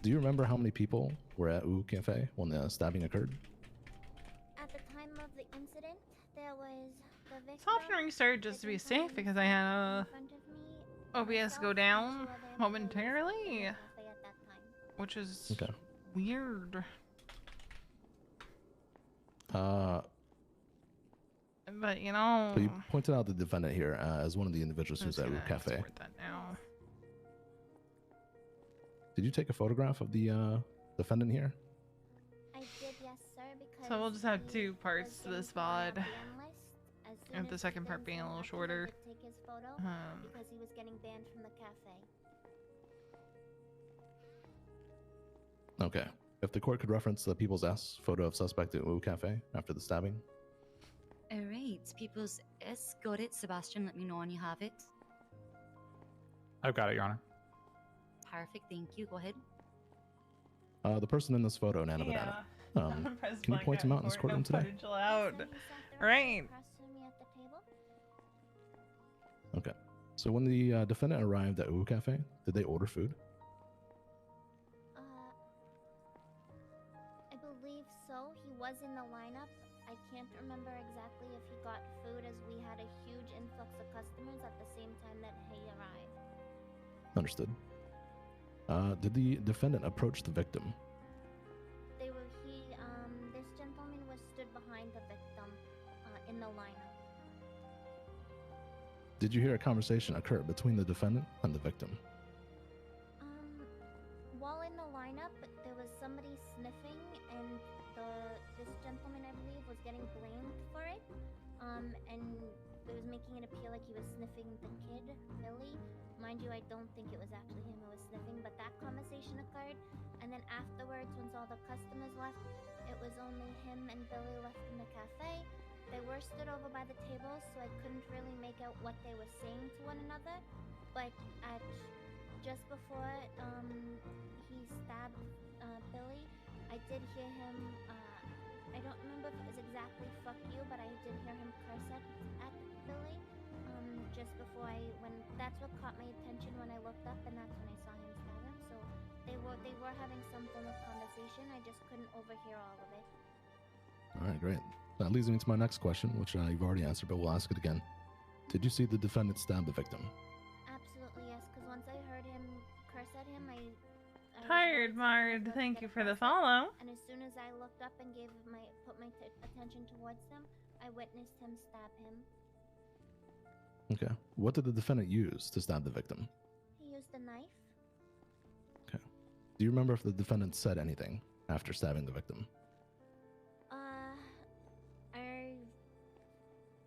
Do you remember how many people were at Ooh Cafe when the stabbing occurred? At the time of the incident, there was the victim. It's option restart just to be safe because I had OBS go down momentarily, which is Okay. weird. But you know, So you pointed out the defendant here as one of the individuals who's at Ooh Cafe. That now. Did you take a photograph of the defendant here? I did, yes, sir, because So we'll just have two parts to this VOD. And the second part being a little shorter. Take his photo because he was getting banned from the cafe. Okay. If the court could reference the People's S photo of suspect at Ooh Cafe after the stabbing. Alright, People's S. Got it. Sebastian, let me know when you have it. I've got it, Your Honor. Perfect, thank you. Go ahead. The person in this photo, Nana Banana. Can you point him out in this courtroom today? Right. Okay. So when the defendant arrived at Ooh Cafe, did they order food? I believe so. He was in the lineup. I can't remember exactly if he got food, as we had a huge influx of customers at the same time that he arrived. Understood. Did the defendant approach the victim? This gentleman was stood behind the victim in the lineup. Did you hear a conversation occur between the defendant and the victim? While in the lineup, there was somebody sniffing, and this gentleman, I believe, was getting blamed for it. And it was making it appear like he was sniffing the kid, Billy. Mind you, I don't think it was actually him who was sniffing, but that conversation occurred. And then afterwards, once all the customers left, it was only him and Billy left in the cafe. They were stood over by the tables, so I couldn't really make out what they were saying to one another. But just before he stabbed Billy, I did hear him, I don't remember if it was exactly "fuck you," but I did hear him curse at Billy just before that's what caught my attention when I looked up, and that's when I saw him stab him. So they were having some form of conversation. I just couldn't overhear all of it. All right, great. That leads me to my next question, which you've already answered, but we'll ask it again. Did you see the defendant stab the victim? Absolutely, yes, because once I heard him curse at him, I Tired, Mard. Thank you for the follow. And as soon as I looked up and put my attention towards him, I witnessed him stab him. Okay. What did the defendant use to stab the victim? He used a knife. Okay. Do you remember if the defendant said anything after stabbing the victim?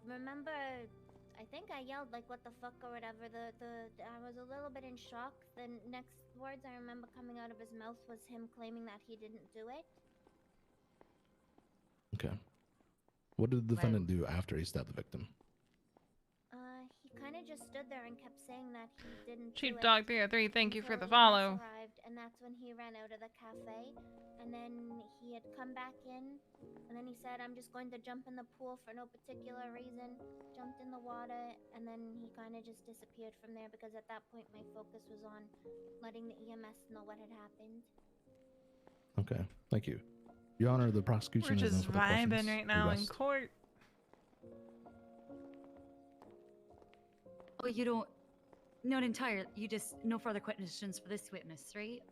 I remember, I think I yelled like "what the fuck" or whatever. I was a little bit in shock. The next words I remember coming out of his mouth was him claiming that he didn't do it. Okay. What did the defendant do after he stabbed the victim? He kind of just stood there and kept saying that he didn't Cheap do Dog it 303, thank you for the until follow. arrived, and that's when he ran out of the cafe. And then he had come back in, and then he said, "I'm just going to jump in the pool for no particular reason." Jumped in the water, and then he kind of just disappeared from there, because at that point my focus was on letting the EMS know what had happened. Okay, thank you. Your Honor, the prosecution We're has just no further questions. vibing right now in Rest. court. Oh, you don't... Not entirely. You just... No further questions for this witness, right?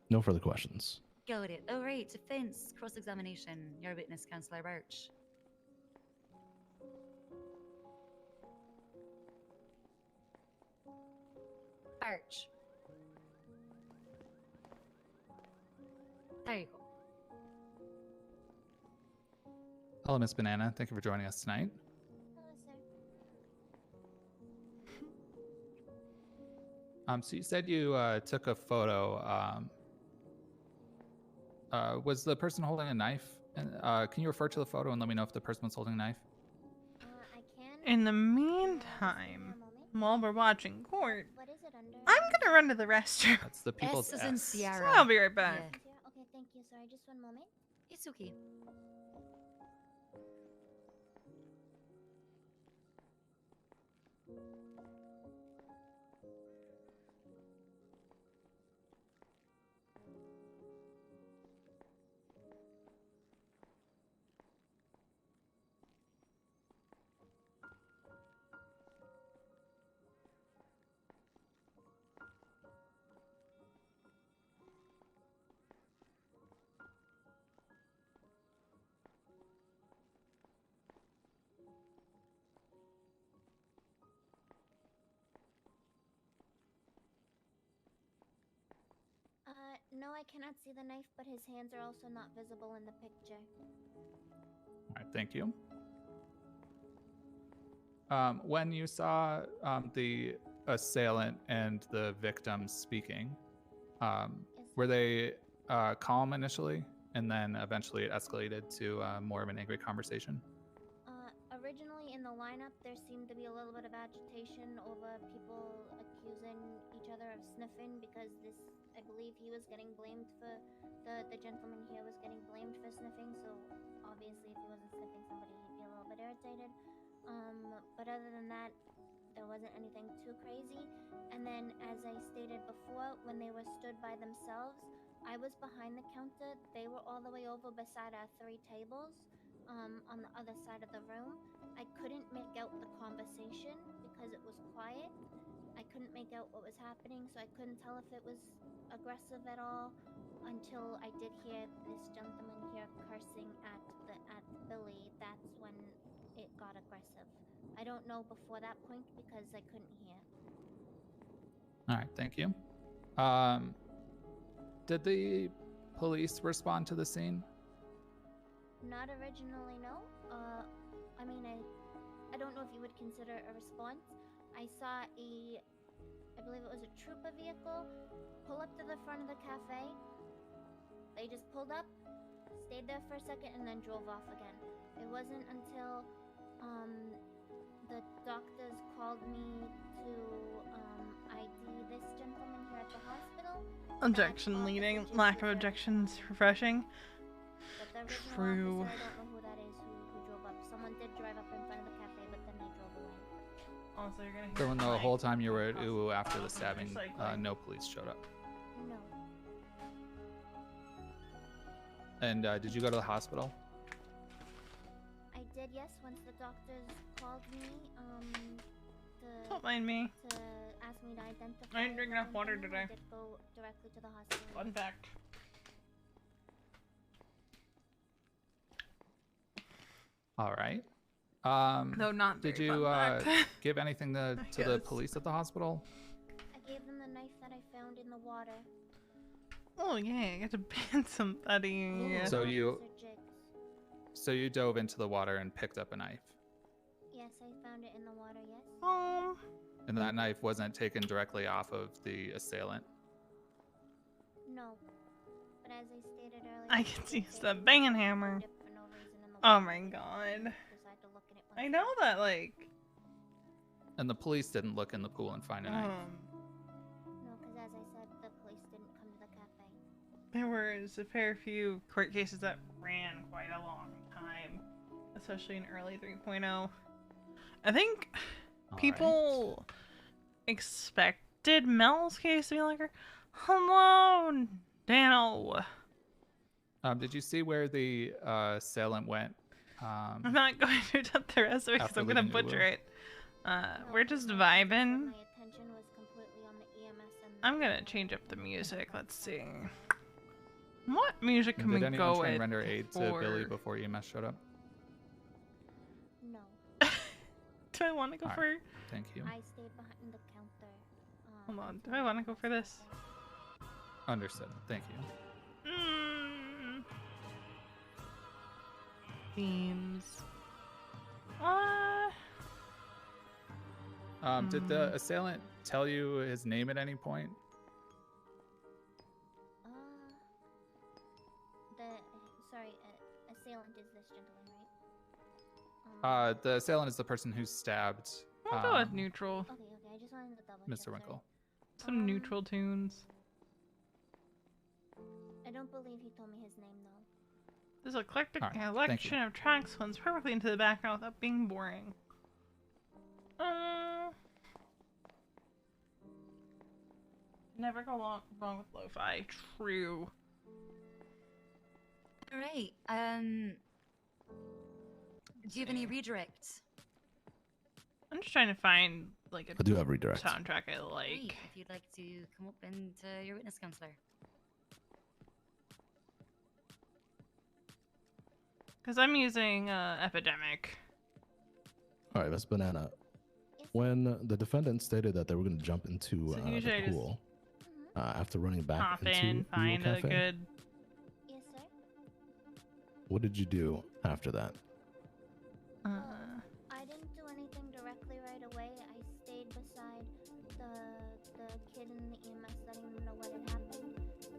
No further questions. Got it. All right. Defense. Cross-examination. Your witness, Councillor Birch. Birch. There you go. Hello, Miss Banana. Thank you for joining us tonight. Hello, sir. So you said you took a photo. Was the person holding a knife? And can you refer to the photo and let me know if the person was holding a knife? I can. In the meantime, while we're watching court, What is it under? I'm gonna run to the restroom. That's the People's S is in S. Sierra. I'll be right back. Yeah, okay, thank you. Sorry, just one moment. It's okay. No, I cannot see the knife, but his hands are also not visible in the picture. All right, thank you. When you saw the assailant and the victim speaking, Yes. were they calm initially, and then eventually it escalated to more of an angry conversation? Originally in the lineup, there seemed to be a little bit of agitation over people accusing each other of sniffing because this, I believe he was getting blamed for, the gentleman here was getting blamed for sniffing, so obviously if he wasn't sniffing somebody, he'd be a little bit irritated. But other than that, there wasn't anything too crazy. And then, as I stated before, when they were stood by themselves, I was behind the counter. They were all the way over beside our 3 tables, on the other side of the room. I couldn't make out the conversation because it was quiet. I couldn't make out what was happening, so I couldn't tell if it was aggressive at all until I did hear this gentleman here cursing at Billy. That's when it got aggressive. I don't know before that point because I couldn't hear. All right, thank you. Did the police respond to the scene? Not originally, no. I mean, I don't know if you would consider it a response. I saw I believe it was a trooper vehicle, pull up to the front of the cafe. They just pulled up, stayed there for a second, and then drove off again. It wasn't until the doctors called me to ID this gentleman here at the hospital. Objection leading. Lack of objections refreshing. But the original True. officer, I don't know who that is who drove up. Someone did drive up in front of the cafe, but then they drove away. Also, you're gonna So hear when the like, whole time you were at ooh after the stabbing, recycling. no police showed up. No. And did you go to the hospital? I did, yes, once the doctors called me, Don't mind me. to ask me to identify. I didn't drink the enough water gentleman, today. I did go directly to the hospital. Fun fact. All right. Though not Did very you fun fact. give anything to the guess. police at the hospital? I gave them the knife that I found in the water. Oh yeah, I got to ban somebody. So Officer you- Jiggs. So you dove into the water and picked up a knife, Yes, I found it in the water, yes. and that knife wasn't taken directly off of the assailant. No. But as I stated earlier, I they can did use say the they banging found hammer. it for no reason in the Oh water. my god. Decided to look in it I once. know that like And the police didn't look in the pool and find a knife. No, because as I said, the police didn't come to the cafe. there was a fair few court cases that ran quite a long time, especially in early 3.0. I think All people expected Mel's case to be like, hello, Daniel. right. Did you see where the assailant went? I'm not going to attempt the rest of it because After I'm going to leaving butcher Uwu. it. No, We're just my vibing. attention was completely on the EMS and I'm going to change up the music. Let's see. What music And can we did anyone go try and with? render aid to Billy before EMS showed up? No. Do I want to go All for... right. Thank you. I stayed behind the counter. Hold on. Do I want to go for this? Understood. Thank you. Themes. Did the assailant tell you his name at any point? Assailant is this gentleman, right? The assailant is the person who stabbed We'll go with neutral. Okay, I just wanted to double check. Mr. sorry. Winkle. Some neutral tunes. I don't believe he told me his name though. This eclectic Alright, thank collection you. of tracks blends perfectly into the background without being boring. Never go wrong with lo-fi. True. All right. Do you have any redirects? I'm just trying to find like a I do have redirect. soundtrack I Great, like. if you'd like to come up and your witness counselor. Because I'm using Epidemic. All right, that's Banana. Yes. When the defendant stated that they were going to jump into So usually I the just- pool, after running back Hop into in, the find Eagle a Cafe? good. Yes, sir. What did you do after that? I didn't do anything directly right away. I stayed beside the kid in the EMS, letting them know what had happened,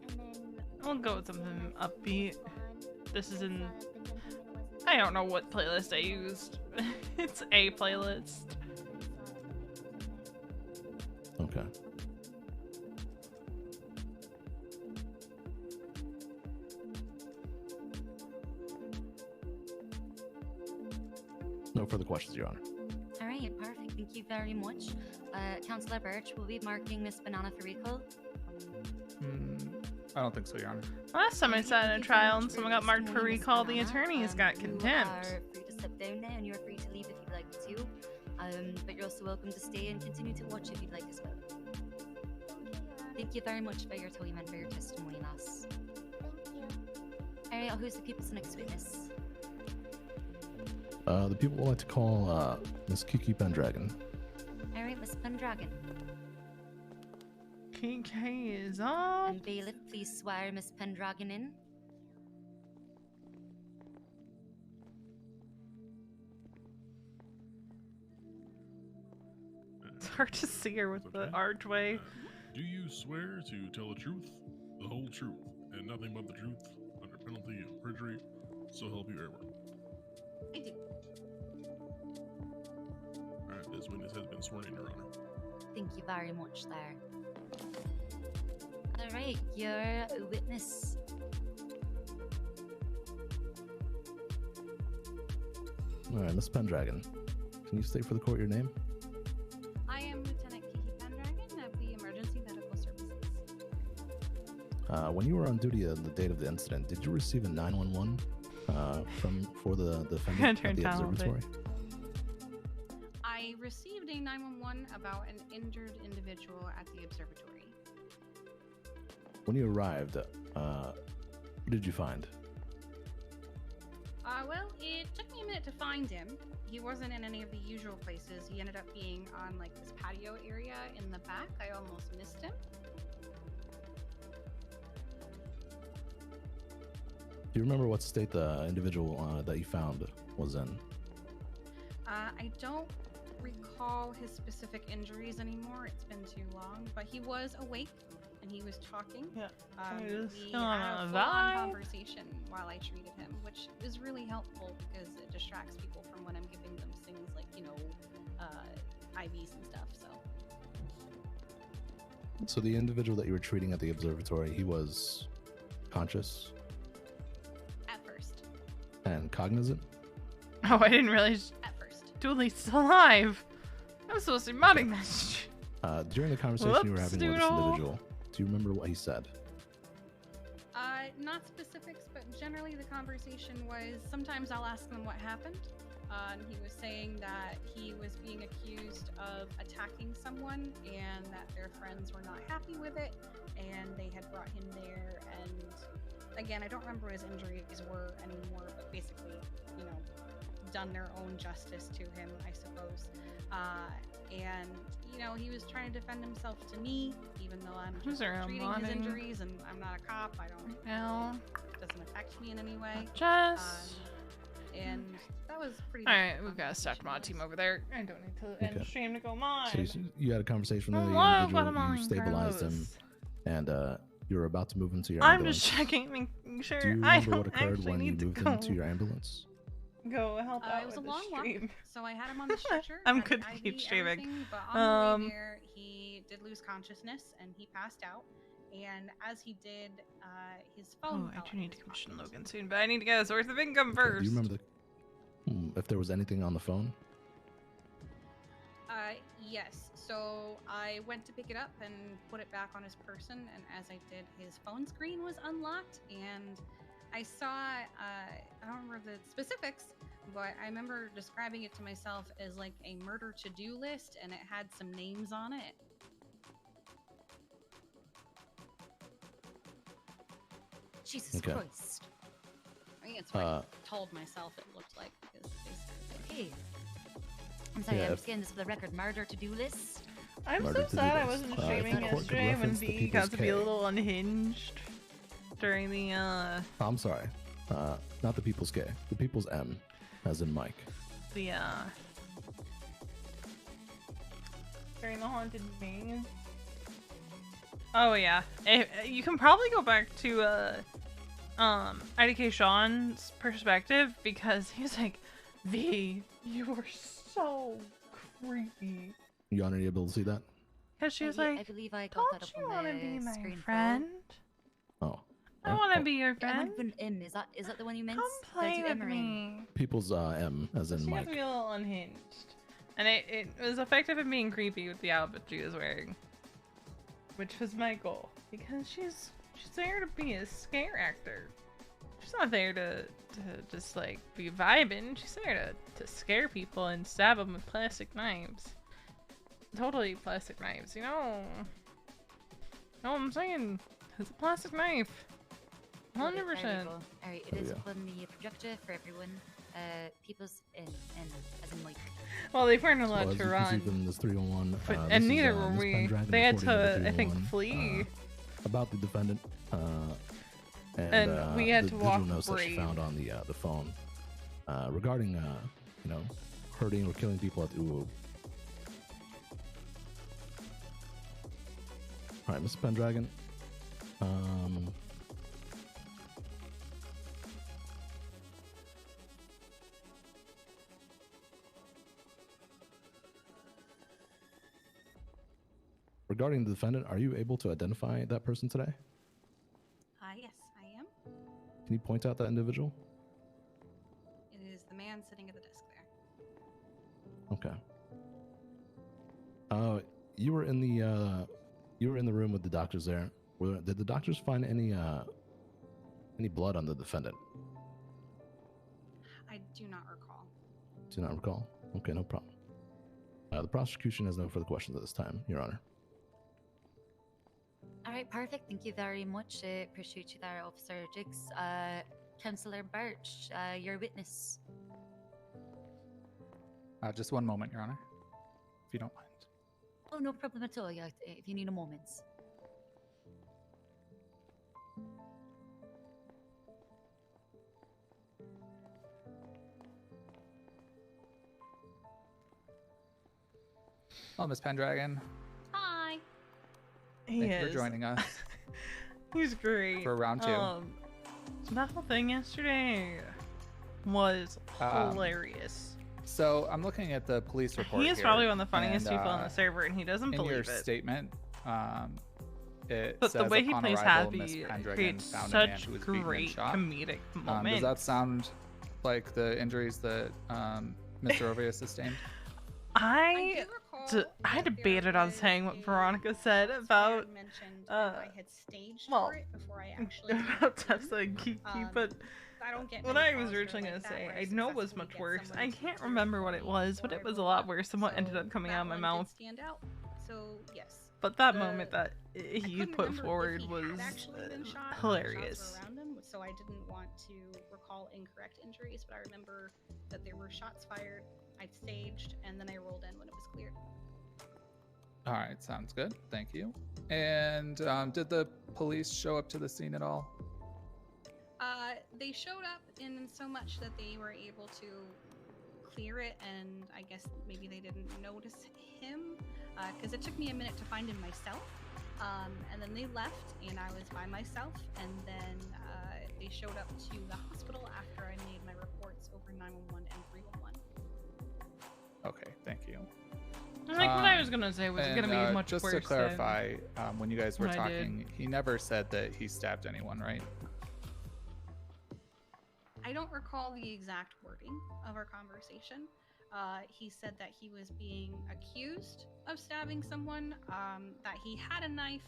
and then We'll go with once something EMS upbeat. was gone, This is I in. saw that the gentleman wasn't I don't know what playlist I used. It's a playlist. Okay. No further questions, Your Honor. All right, perfect. Thank you very much. Councillor Birch, will we be marking Miss Banana for recall? I don't think so, Your Honor. Last time I Thank you, sat in a thank you very trial much and for someone your got marked for testimony, Miss recall, the Banana. attorneys got contempt. You are free to step down now, and you're free to leave if you'd like to. But you're also welcome to stay and continue to watch if you'd like as well. Thank you very much for your time and for your testimony, lass. Thank you. All right, who's the people's next witness? The people would like to call Miss Kiki Pendragon. All right, Miss Pendragon. KK is on. And bailiff, please swear Miss Pendragon in. It's hard to see her with the Okay. archway. Do you swear to tell the truth, the whole truth, and nothing but the truth, under penalty of perjury, so help you ever? I do. Alright, this witness has been sworn in, Your Honor. Thank you very much there. All right, you're a witness. All right, Miss Pendragon. Can you state for the court your name? I am Lieutenant Kiki Pendragon of the Emergency Medical Services. When you were on duty on the date of the incident, did you receive a 911 for the defendant Turn at the down a little bit. observatory? I received a 911 about an injured individual at the observatory. When you arrived, what did you find? Well, it took me a minute to find him. He wasn't in any of the usual places. He ended up being on like this patio area in the back. I almost missed him. Do you remember what state the individual that you found was in? I don't recall his specific injuries anymore. It's been too long, but he was awake and he was talking. Yeah. We He's had on a a full-on vibe. conversation while I treated him, which is really helpful because it distracts people from when I'm giving them things like, IVs and stuff. So the individual that you were treating at the observatory, he was conscious At first. and cognizant? Oh, I didn't realize At first. Dooley's alive. I'm supposed to be modding this. During the conversation you were Whoops, having with this doodle. individual, do you remember what he said? Not specifics, but generally the conversation was sometimes I'll ask them what happened. And he was saying that he was being accused of attacking someone and that their friends were not happy with it and they had brought him there. And again, I don't remember what his injuries were anymore, but basically, done their own justice to him, I suppose. And he was trying to defend himself to me, even though I'm Who's just there treating his modding? injuries and I'm not a cop. I don't No. it doesn't affect me in any way. Just. And that was pretty. Alright, much the we've got a stacked mod conversation team over there. I don't need to end Okay. stream to go mod. So you had a conversation with the Hello, individual, you Guatemala stabilized him, Carlos. and you were about to move him to your I'm ambulance. just checking, making sure Do you I remember don't what occurred actually when you need to moved go, him to your ambulance? go help out It was a with long the walk, stream. so I had him on the stretcher. I'm had good an to keep IV, streaming. everything, But on the Um, way there, he did lose consciousness and he passed out. And as he did, his phone. Oh, fell I do out of need to his commission pocket. Logan soon, but I need to get a source of income Okay, first. do you remember if there was anything on the phone? Yes. So I went to pick it up and put it back on his person, and as I did, his phone screen was unlocked, and I saw. I don't remember the specifics, but I remember describing it to myself as like a murder to-do list, and it had some names on it. Jesus Okay. Christ. I think it's what I told myself it looked like because basically. Hey. I'm sorry, Yeah, I'm if- just getting this for the record. Murder to-do list. I'm so murdered to do sad I this. wasn't If the streaming court could yesterday when reference the B people's got to be K. a little unhinged during the I'm sorry. Not the people's K. The people's M, as in Mike. During the haunted maze. Oh yeah, you can probably go back to IDK Sean's perspective because he was like, V, you were so creepy. You are you able to see that? Because she was I like, believe I got that don't up you on want to the be my screen. friend? Oh. I want to be your Yeah, friend. M. Is that the one you meant? Come Did I play do with M or N? me. People's M, as in She got Mike. to be a little unhinged. And it was effective in being creepy with the outfit she was wearing. Which was my goal. Because she's there to be a scare actor. She's not there to just like be vibing. She's there to scare people and stab them with plastic knives. Totally plastic knives, you know? Know what I'm saying? It's a plastic knife. 100%. Alright, it is yeah. up on the projector for everyone. People's N, as in Mike. Well, they weren't So allowed as to you can see run. from this 301, But, this and is, neither were Miss we. Pendragon They had reporting to, under I think, 301, flee. about the defendant. And we had the to digital walk notes that she brave. found on the phone regarding you know, hurting or killing people at Uwu. All right, Mr. Pendragon. Regarding the defendant, are you able to identify that person today? Yes, I am. Can you point out that individual? It is the man sitting at the desk there. Okay. You were in the room with the doctors there. Did the doctors find any blood on the defendant? I do not recall. Do not recall. Okay, no problem. The prosecution has no further questions at this time, Your Honor. Alright, perfect. Thank you very much. Appreciate you there, Officer Jigs. Councillor Birch, your witness. Just one moment, Your Honor, if you don't mind. Oh, no problem at all. Yeah, if you need a moment. Oh, Miss Pendragon, Hi. He thank you is. for joining us He's great. for round two. That whole thing yesterday was hilarious. So I'm looking at the police report. He is here, probably one of the funniest and, people on the server, and he doesn't in your believe it. statement, it But says the way he upon plays arrival, Miss happy Pendragon creates found a man such who was beaten and great shot. comedic Does moments. that sound like the injuries that Mr. Ovia sustained? I debated on saying what Veronica said about mentioned I had staged well, for it before I actually about Tessa and Kiki, but I don't get what many I was calls for originally like gonna that say, where I know was successfully much get worse. someone I to can't do remember what for it me was, but before it I was a rolled lot up. worse than what ended up coming that out of my one mouth. did stand out. So yes. But that The- moment that I he couldn't put remember if forward he was had actually been shot, or hilarious. shots were around him, so I didn't want to recall incorrect injuries, but I remember that there were shots fired. I staged, and then I rolled in when it was cleared. All right, sounds good. Thank you. And did the police show up to the scene at all? They showed up in so much that they were able to clear it, and I guess maybe they didn't notice him, because it took me a minute to find him myself. And then they left, and I was by myself, and then they showed up to the hospital after I made my reports over 911 and 311. Okay, thank you. Like what I was gonna say was And, gonna be much just worse. to clarify, when you guys were what I did. talking, he never said that he stabbed anyone, right? I don't recall the exact wording of our conversation. He said that he was being accused of stabbing someone, that he had a knife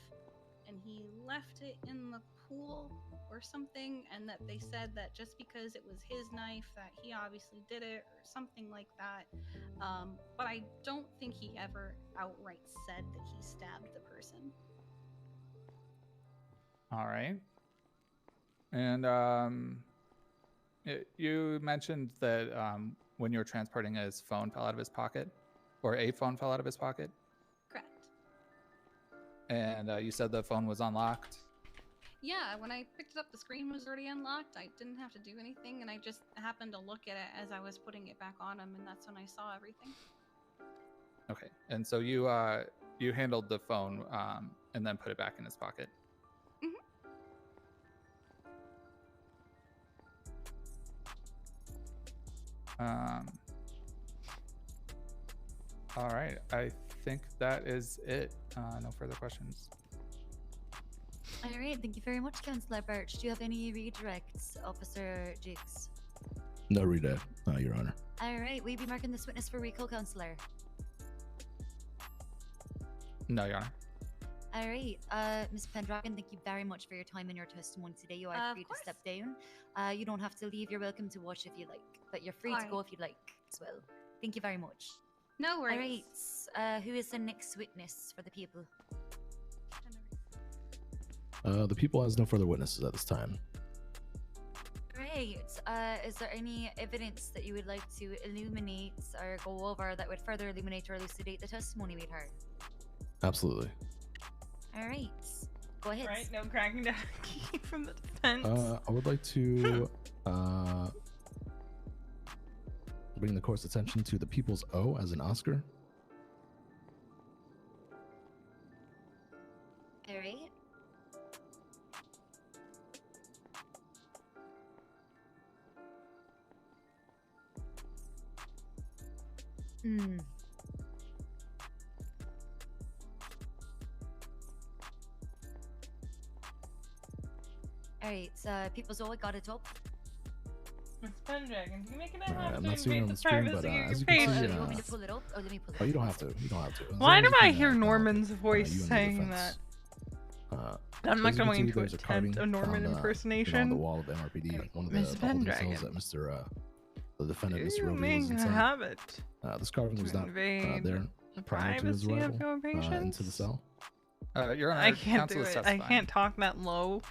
and he left it in the pool or something, and that they said that just because it was his knife that he obviously did it or something like that. But I don't think he ever outright said that he stabbed the person. All right. And you mentioned that when you were transporting his phone fell out of his pocket, or a phone fell out of his pocket. Correct. And you said the phone was unlocked. Yeah, when I picked it up, the screen was already unlocked. I didn't have to do anything, and I just happened to look at it as I was putting it back on him, and that's when I saw everything. Okay. And so you you handled the phone and then put it back in his pocket. All right. I think that is it. No further questions. All right, thank you very much, Councillor Birch. Do you have any redirects, Officer Jigs? No readout, Your Honor. All right, will you be marking this witness for recall, Councillor? No, Your Honor. All right, Ms. Pendragon, thank you very much for your time and your testimony today. You are Of free course. to step down. You don't have to leave. You're welcome to watch if you like, but you're free to Alright. go if you'd like as well. Thank you very much. No worries. All right, who is the next witness for the people? The people has no further witnesses at this time. Great. Is there any evidence that you would like to illuminate or go over that would further illuminate or elucidate the testimony we'd heard? Absolutely. All right, go ahead. Right, no cracking down a key from the defense. I would like to bring the court's attention to the People's O as an Oscar. All right. Hmm. All right, People's O, got it up. Miss Pendragon, do you make it a I'm habit not to seeing it invade on the the screen, but, privacy of as your you can see, patient? You want me to pull it up? Or let me pull it Oh, up. you don't have to. You don't have to. As Why long do as you I can, hear call Norman's you voice and the saying defense. that? So I'm not as you can going see, to there's a carving attempt a Norman found, on the impersonation. wall of NRPD. One of Miss the holding cells Pendragon. that Mr. The defendant, Do Mr. you Roby, was make a inside. habit This carving was to not invade there the prior to his privacy arrival of your into patients? the cell. Your Honor, I can't do counsel is it. I testifying. can't talk that low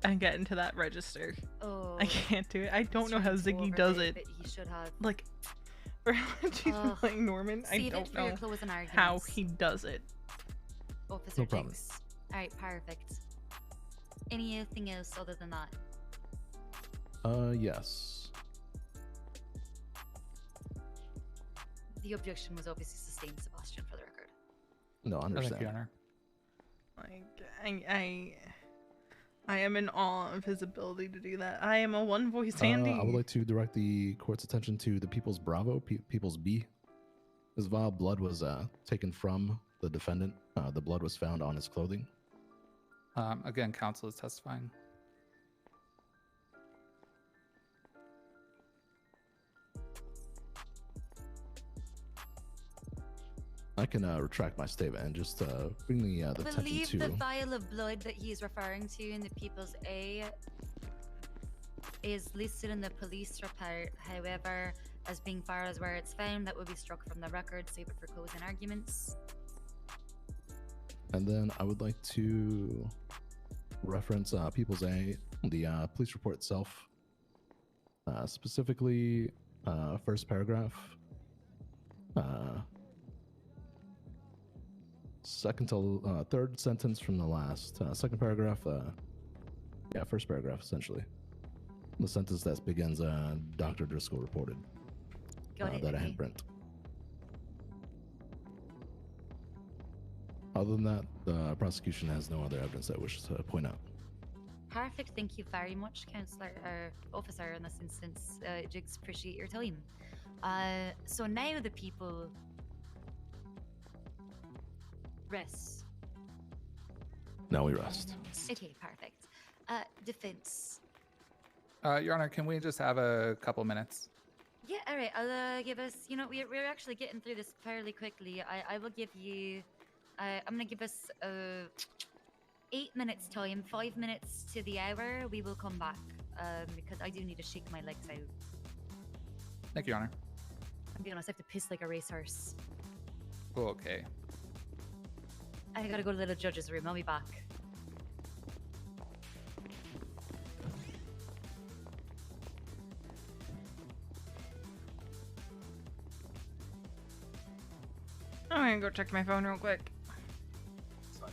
and get into that register. Oh. I can't do it. I don't know how Sounds Ziggy over does it, it. but he should have. Like, for how much he's been Ugh. playing Norman, I Save it don't for your know closing arguments. how he does it. Officer No problem. Jigs. All right, perfect. Anything else other than that? Yes. The objection was obviously sustained, Sebastian, for the record. No, I Thank understand. you, Your Honor. Like, I am in awe of his ability to do that. I am a one-voice Andy. I would like to direct the court's attention to the People's Bravo, People's B. This vile blood was taken from the defendant. The blood was found on his clothing. Again, counsel is testifying. I can retract my statement and just bring the I attention believe to. the vial of blood that he is referring to in the People's A is listed in the police report. However, as being far as where it's found, that will be struck from the record. Save it for closing arguments. And then I would like to reference People's A, the police report itself, specifically first paragraph, second to third sentence from the last, second paragraph, yeah, first paragraph essentially. The sentence that begins, Dr. Driscoll reported Got it. that I okay. had print. Other than that, the prosecution has no other evidence that it wishes to point out. Perfect. Thank you very much, Councillor or Officer, in this instance. Jigs, appreciate your time. So now the people rest. Now we rest. Okay, perfect. Defense. Your Honor, can we just have a couple minutes? Yeah, all right. I'll give us. You know, we're actually getting through this fairly quickly. I will give you. I'm gonna give us 8 minutes time. 5 minutes to the hour. We will come back because I do need to shake my legs out. Thank you, Your Honor. I'm being honest. I have to piss like a racehorse. Oh, okay. I gotta go to the judge's room. I'll be back. I'm gonna go check my phone real quick. Sorry.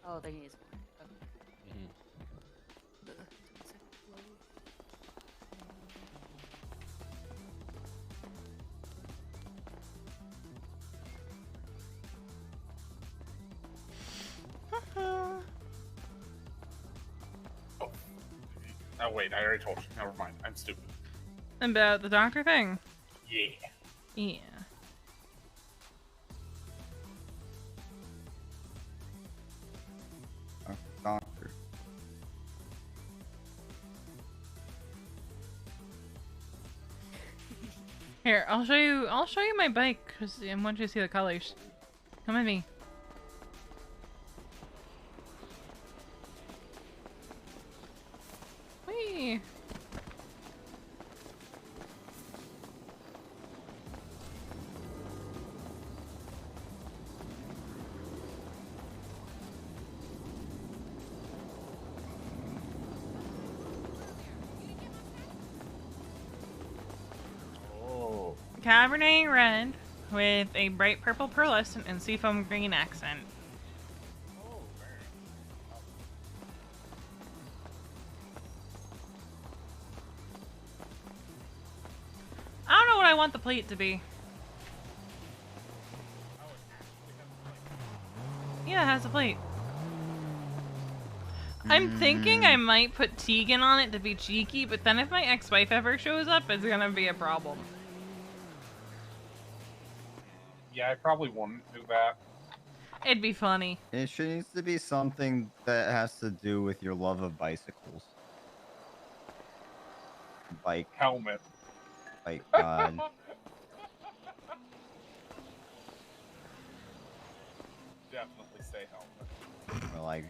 Oh, there he is. Okay. Mhm. Oh wait, I already told you. Never mind. I'm stupid. About the doctor thing. Yeah. Yeah. Doctor. Here, I'll show you. I'll show you my bike because I want you to see the colors. Come with me. Whee! Oh. Cabernet red with a bright purple pearlescent and seafoam green accent. Oh, very. I don't know what I want the plate to be. Yeah, it has a plate. I'm thinking I might put Tegan on it to be cheeky, but then if my ex-wife ever shows up, it's gonna be a problem. Yeah, I probably wouldn't do that. It'd be funny. It should needs to be something that has to do with your love of bicycles. Bike Helmet. god. Definitely say helmet. Or like,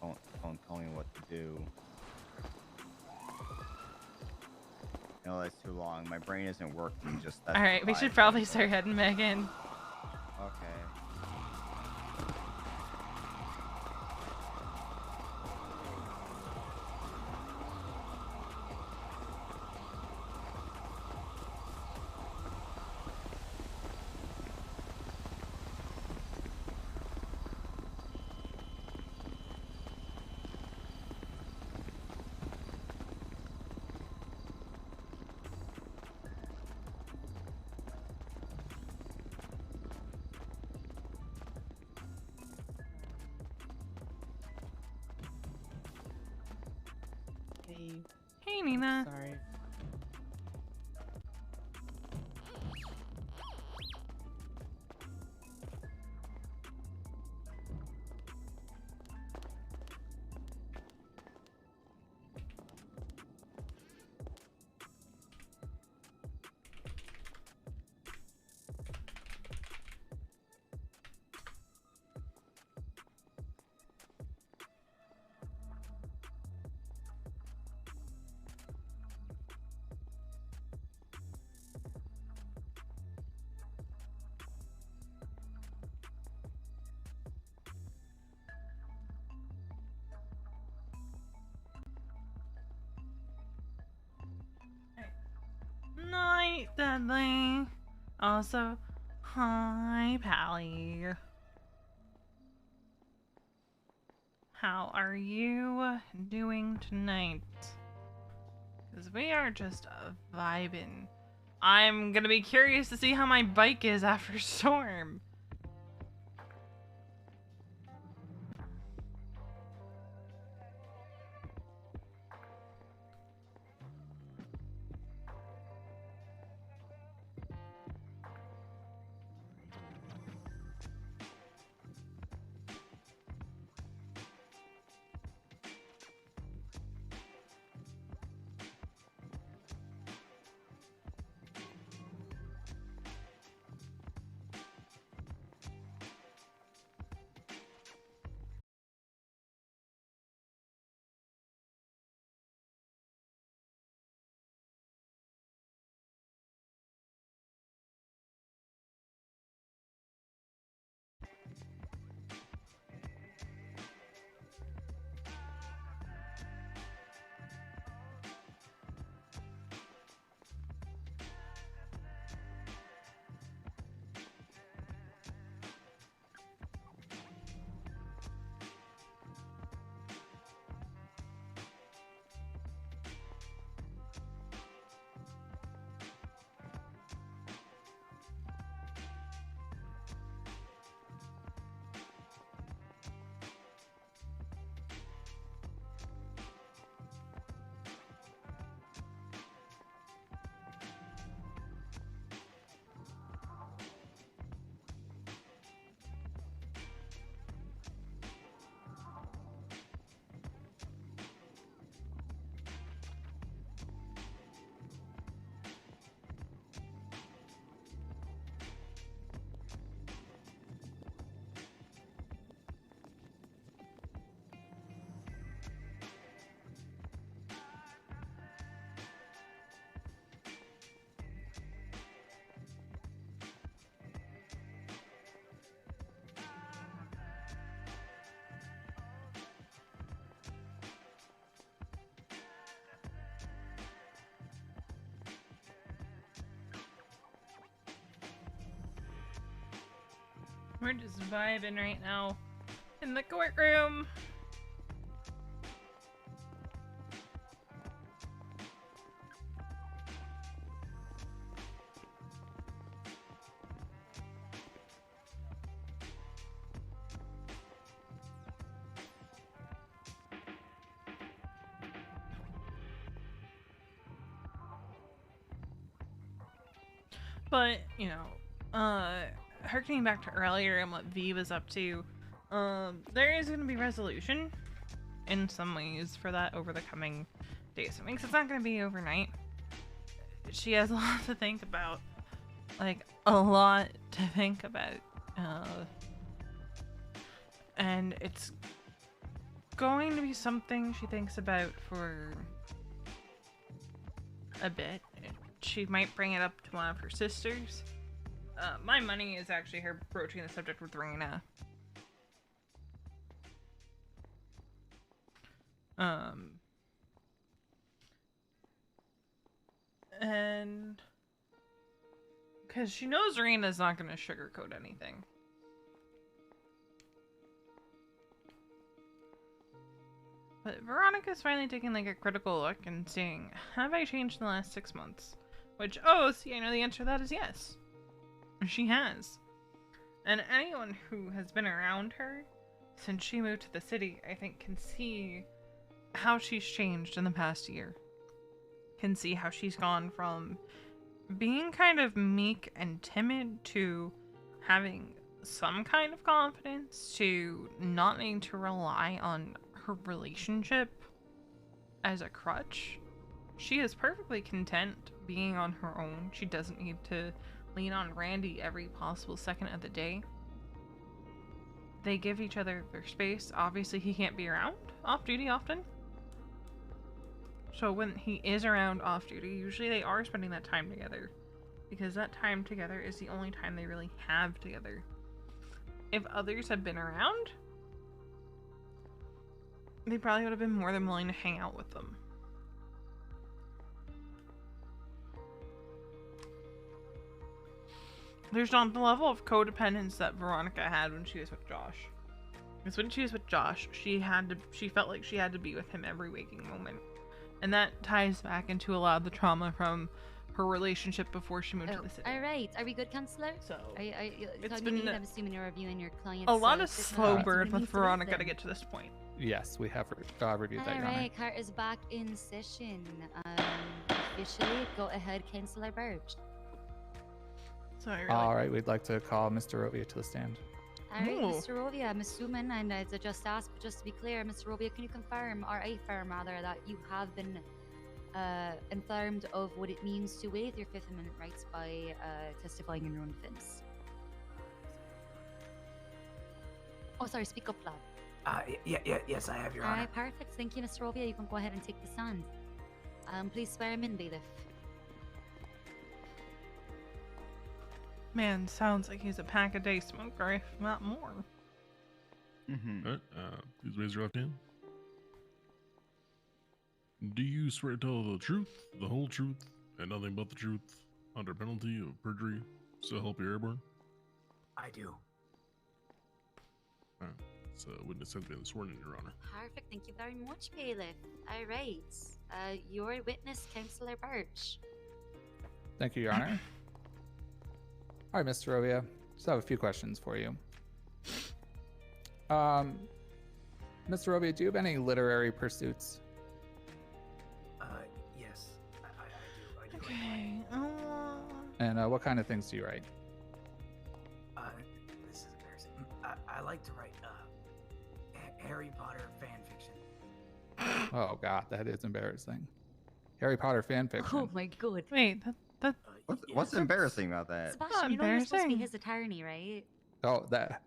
don't tell me what to do. No, that's too long. My brain isn't working. Just that. Alright, we should probably start heading back in. Okay. Hey. Hey, Nina. Sorry. Night, Dudley. Also, hi, Pally. How are you doing tonight? Because we are just vibing. I'm gonna be curious to see how my bike is after Storm. We're just vibing right now in the courtroom. But, you know, harkening back to earlier and what V was up to, there is going to be resolution in some ways for that over the coming days. It means it's not going to be overnight. She has a lot to think about. Like, a lot to think about. And it's going to be something she thinks about for a bit. She might bring it up to one of her sisters. My money is actually her broaching the subject with Raina. And because she knows Raina's not going to sugarcoat anything. But Veronica's finally taking like a critical look and saying, have I changed in the last 6 months? Which, oh, see, I know the answer to that is yes. She has. And anyone who has been around her since she moved to the city, I think, can see how she's changed in the past year. Can see how she's gone from being kind of meek and timid to having some kind of confidence to not needing to rely on her relationship as a crutch. She is perfectly content being on her own. She doesn't need to lean on Randy every possible second of the day. They give each other their space. Obviously, he can't be around off duty often. So when he is around off duty, usually they are spending that time together. Because that time together is the only time they really have together. If others had been around, they probably would have been more than willing to hang out with them. There's not the level of codependence that Veronica had when she was with Josh. Because when she was with Josh, she felt like she had to be with him every waking moment. And that ties back into a lot of the trauma from her relationship before she moved to the city. Alright, are we good, Counselor? So, it's been I'm assuming you're reviewing your client's a lot of slow burn with Veronica to get to this point. Yes, we have reviewed that, Your Honor. Alright, court is back in session. Officially, go ahead, Counselor Birch. Sorry. Alright, we'd like to call Mr. Rovia to the stand. Alright, Mr. Rovia, I'm assuming, and I just asked, but just to be clear, Mr. Rovia, can you confirm, or affirm rather, that you have been informed of what it means to waive your Fifth Amendment rights by testifying in your own defense? Oh, sorry, speak up loud. Yes, I have, Your Honor. Alright, perfect. Thank you, Mr. Rovia. You can go ahead and take the stand. Please swear him in, bailiff. Man, sounds like he's a pack-a-day smoker, if not more. All right, please raise your left hand. Do you swear to tell the truth, the whole truth, and nothing but the truth, under penalty of perjury, so help you airborne? I do. All right, so witness has been sworn in, Your Honor. Perfect. Thank you very much, bailiff. All right. Your witness, Counselor Birch. Thank you, Your Honor. All right, Mr. Rovia, just have a few questions for you. Mr. Rovia, do you have any literary pursuits? Yes, I do. Okay. And what kind of things do you write? This is embarrassing. I like to write Harry Potter fan fiction. Oh God, that is embarrassing. Harry Potter fan fiction. Oh my God. Wait, that What's embarrassing about that? Sebastian, you know you're supposed to be his attorney, right? Oh, that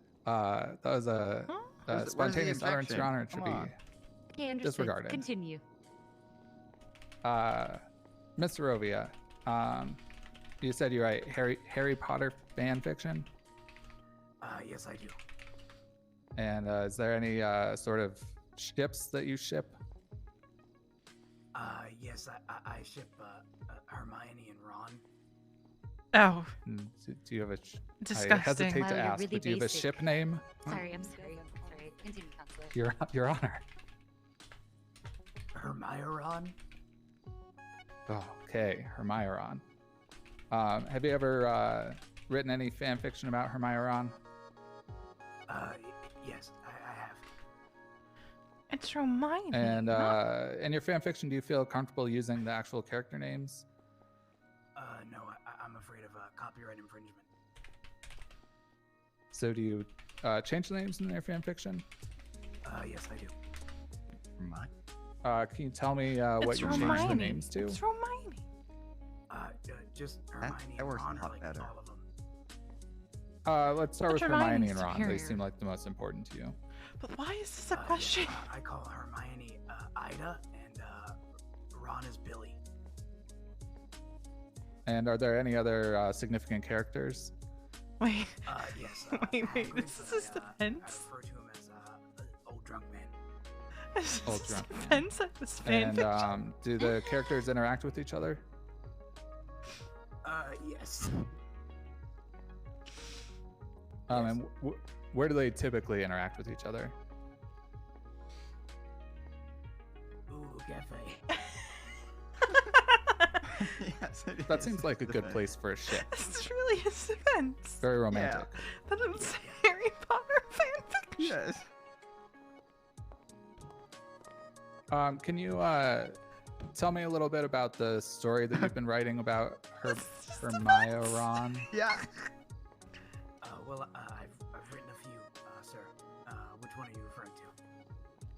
was a spontaneous utterance, Your Honor. It should be Okay, understood. disregarded. Continue. Mr. Rovia, you said you write Harry Potter fan fiction? Yes, I do. And is there any sort of ships that you ship? Yes, I ship Hermione and Ron. Oh, Do you have a? I disgusting. hesitate Wow, to you're ask, really but do you have a basic. ship name? Sorry, I'm sorry. Continue, Counselor. Your Honor. Hermioron? Oh, okay, Hermioron. Have you ever written any fan fiction about Hermioron? Yes, I have. It's Hermione. And not- in your fan fiction, do you feel comfortable using the actual character names? No, I'm afraid of copyright infringement. So do you change the names in your fan fiction? Yes, I do. Can you tell me what It's you changed the Hermione. names to? It's Hermione. Just Hermione that works and a Ron, lot like better. all of them. Let's start But with Hermione Hermione's and Ron. They superior. seem like the most important to you. But why is this a question? I call Hermione Ida, and Ron is Billy. And are there any other significant characters? Wait. Yes. Wait, Hagrid, this is his I defense? refer to him as old drunk man. This Old is drunk man. defense of this fan And fiction. do the characters interact with each other? Yes. And where do they typically interact with each other? Ooh, cafe. Yes, it That is. seems like a good Defense. place for a ship. This really is defense. Very romantic. But it's Harry Potter fan fiction. Yes. Can you tell me a little bit about the story that you've been writing about Hermioron? Yeah. Well, I've written a few, sir. Which one are you referring to?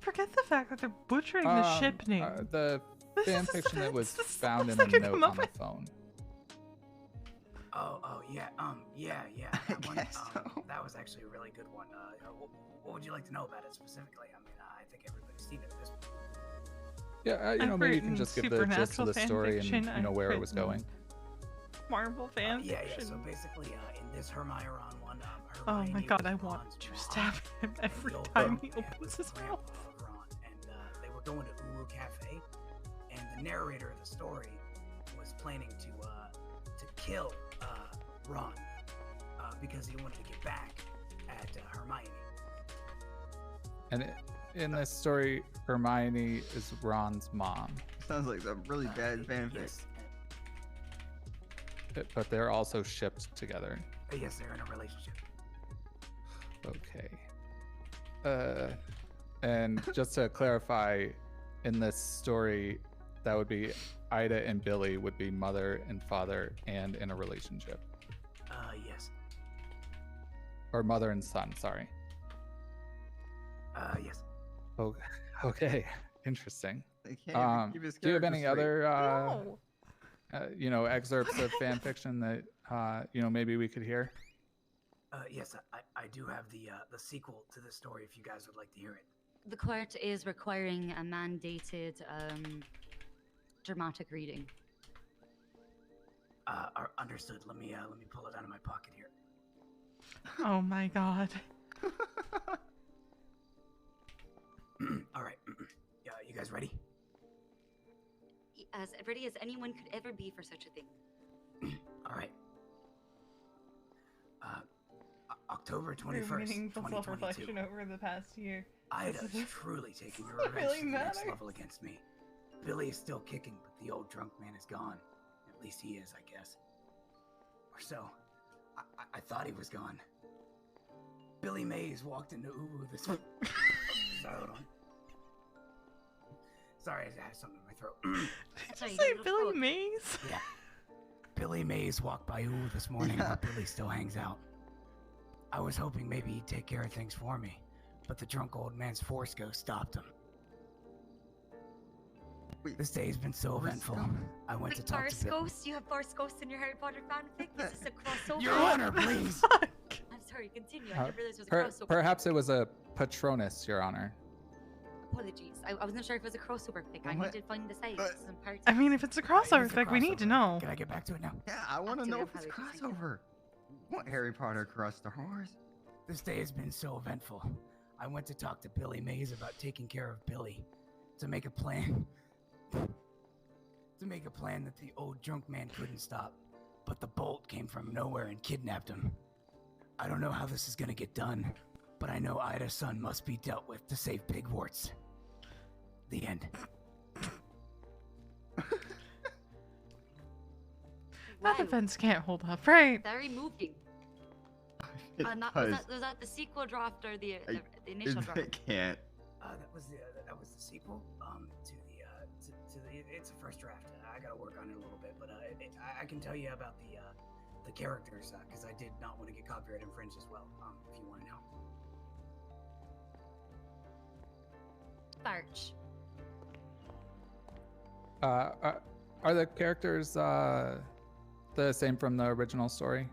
Forget the fact that they're butchering the ship name. The This fan is fiction that was this is the found in most a I could note come up on the with. phone. Oh, yeah. Yeah. That one, guess so. that was actually a really good one. What would you like to know about it specifically? I mean, I think everybody's seen it at this point. Yeah, you know, I've maybe you can written just give the gist of supernatural the fan story fiction, and you know I've where it was written going. Marvel fan Yeah. fiction. So basically, in this Hermioron one, Oh my Hermione god, was I want Ron's to mom, stab him and every the old time drunk he man opens was his the mouth. grandpa of Ron, and they were going to Uwu Cafe, and the narrator of the story was planning to kill Ron because he wanted to get back at Hermione. And in this story, Hermione is Ron's mom, Sounds like a really bad fanfic. Yes, but they're also shipped together. yes, they're in a relationship. Okay. And just to clarify, in this story, that would be Ida and Billy would be mother and father and in a relationship. Yes. Or mother and son, sorry. Yes. Oh, okay. Interesting. They can't even keep his Do you have any characters straight. other, No. you know, excerpts of fan fiction that, you know, maybe we could hear? Yes, I do have the sequel to the story if you guys would like to hear it. The court is requiring a mandated dramatic reading. Understood. Let me pull it out of my pocket here. Oh my god. All right. Yeah, you guys ready? As ready as anyone could ever be for such a thing. All right. October Your 21st, meaningful 2022. self-reflection over the past year. Ida This is is- truly taking her Does it revenge really to the next matter? level against me. Billy is still kicking, but the old drunk man is gone. At least he is, I guess. Or so. I thought he was gone. Billy Mays walked into Uwu this. Sorry, hold on. Sorry, I have something in my throat. Did you Sorry, just say you got a Billy frog. Mays? Yeah. Billy Mays walked by Uwu this morning where Billy still hangs out. I was hoping maybe he'd take care of things for me, but the drunk old man's force ghost stopped him. Wait, This day's been so Force eventful. ghost? I went to Wait, talk Force to Bill. Ghost? You have Force Ghost in your Harry Potter fanfic? Is this a crossover? Your Honor, please. Fuck. I'm sorry, continue. I Uh, didn't realize it was a crossover. Perhaps it was a Patronus, Your Honor. Apologies. I wasn't sure if it was a crossover fic. I What? need to find this out. But- This is important. I mean, if it's a crossover fic, we need to know. Can I get back to it now? Yeah, I want to Actually, know I'm if it's probably just thinking- crossover. What Harry Potter crossed the horse? This day has been so eventful. I went to talk to Billy Mays about taking care of Billy. To make a plan. To make a plan that the old drunk man couldn't stop. but the bolt came from nowhere and kidnapped him. I don't know how this is gonna get done, but I know Ida's son must be dealt with to save Pigwarts. The end. That defense can't hold up, right? Very moving. It Was that the sequel draft or the initial draft? It can't. That was the sequel. To the it's a first draft. I gotta work on it a little bit, but I can tell you about the characters because I did not want to get copyright infringed as well. If you want to know. Barch. Are the characters the same from the original story?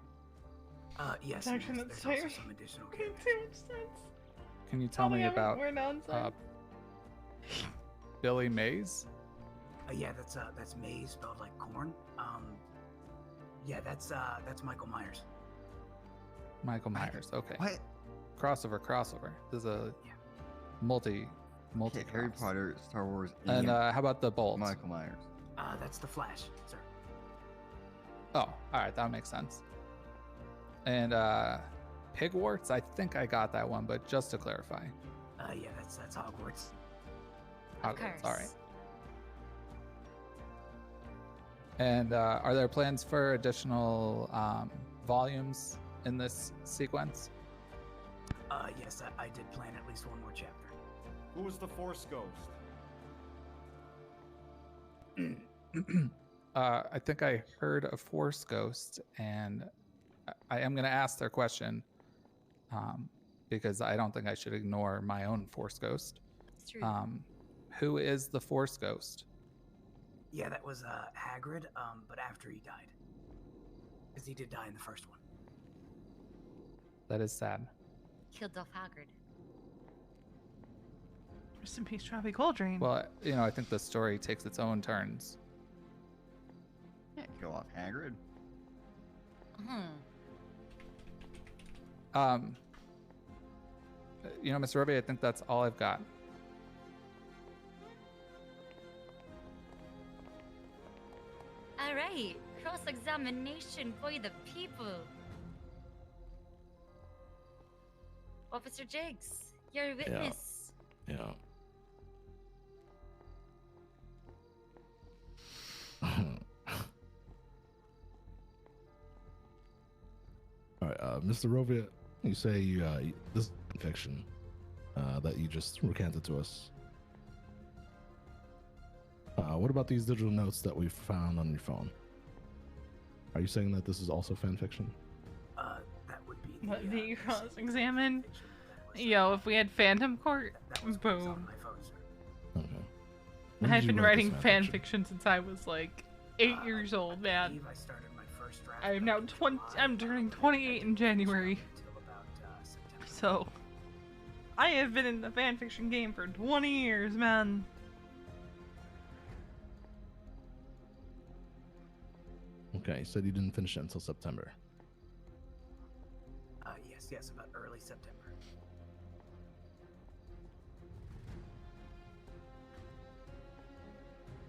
Yes. Actually, There's that's also fair. some additional Makes characters. too much sense. Can you tell me about We're nonsense. Billy Mays? Yeah, that's maize spelled like corn. Yeah, that's Michael Myers. Michael Myers. Okay. What? Crossover. There's a multi Okay, Harry cross. Potter, Star Wars, And how about the Bolt? Michael Myers. That's the Flash, sir. Oh, all right, that makes sense. And Pigwarts, I think I got that one, but just to clarify. Yeah, that's Hogwarts. Of Hogwarts, course. all right. And are there plans for additional volumes in this sequence? Yes, I did plan at least one more chapter. Who was the Force Ghost? I think I heard a Force Ghost, and I am going to ask their question because I don't think I should ignore my own Force Ghost. It's true. Who is the Force Ghost? Yeah, that was Hagrid, but after he died. Because he did die in the first one. That is sad. Killed off Hagrid. Rest in peace, Travis Coltrane. Well, I think the story takes its own turns. Kill off Hagrid. Mr. Ruby, I think that's all I've got. All right. Cross-examination by the people. Officer Jiggs, you're a witness. Yeah. All right, Mr. Rovia, you say this is fiction that you just recanted to us. What about these digital notes that we found on your phone? Are you saying that this is also fan fiction? That would be What, the second cross-examine? fiction that was, Yo, if we had Phantom Court, that was what was on boom. my phone, sir. Okay. When I've did you been write this writing fan fiction since I was like 8 years old, man. I started my first draft I am now in 20. July, I'm turning and I 28 in didn't finish January. it until about, September. So, I have been in the fan fiction game for 20 years, man. Okay, you said you didn't finish it until September. Yes, about early September.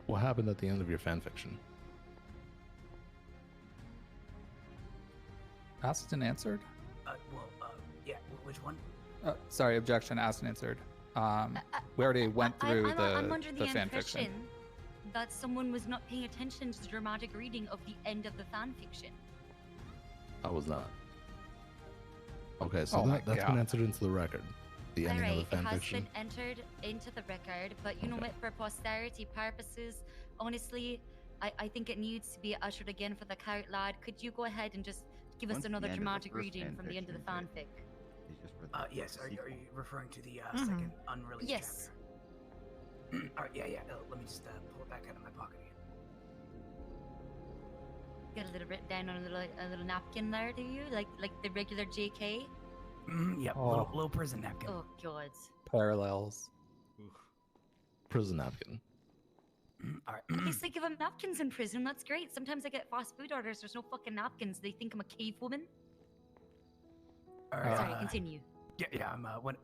What happened at the end of your fan fiction? Asked and answered? Yeah, which one? Sorry, objection, asked and answered. We already went through I'm under the the fan impression fiction. that someone was not paying attention to the dramatic reading of the end of the fan fiction. I was not. Okay, so Oh my that's been God. entered into the record. The ending Alright, of the it fan has fiction. been entered into the record, but you know Okay. what, for posterity purposes, honestly, I think it needs to be ushered again for the cart lad. Could you go ahead and just give us Once the another end of the dramatic first reading from the end of the fanfiction, fanfic? He's just read the Yes. Are you sequel. referring to the Mhm. second unreleased Yes. chapter? All right, yeah. Let me just pull it back out of my pocket again. Got a little written down on a little napkin there, do you? Like the regular JK? Yep, Oh. little prison napkin. Oh god. Parallels. Prison napkin. All right. At least they give them napkins in prison. That's great. Sometimes I get fast food orders. There's no fucking napkins. They think I'm a cave woman. All right. Sorry, continue. Yeah.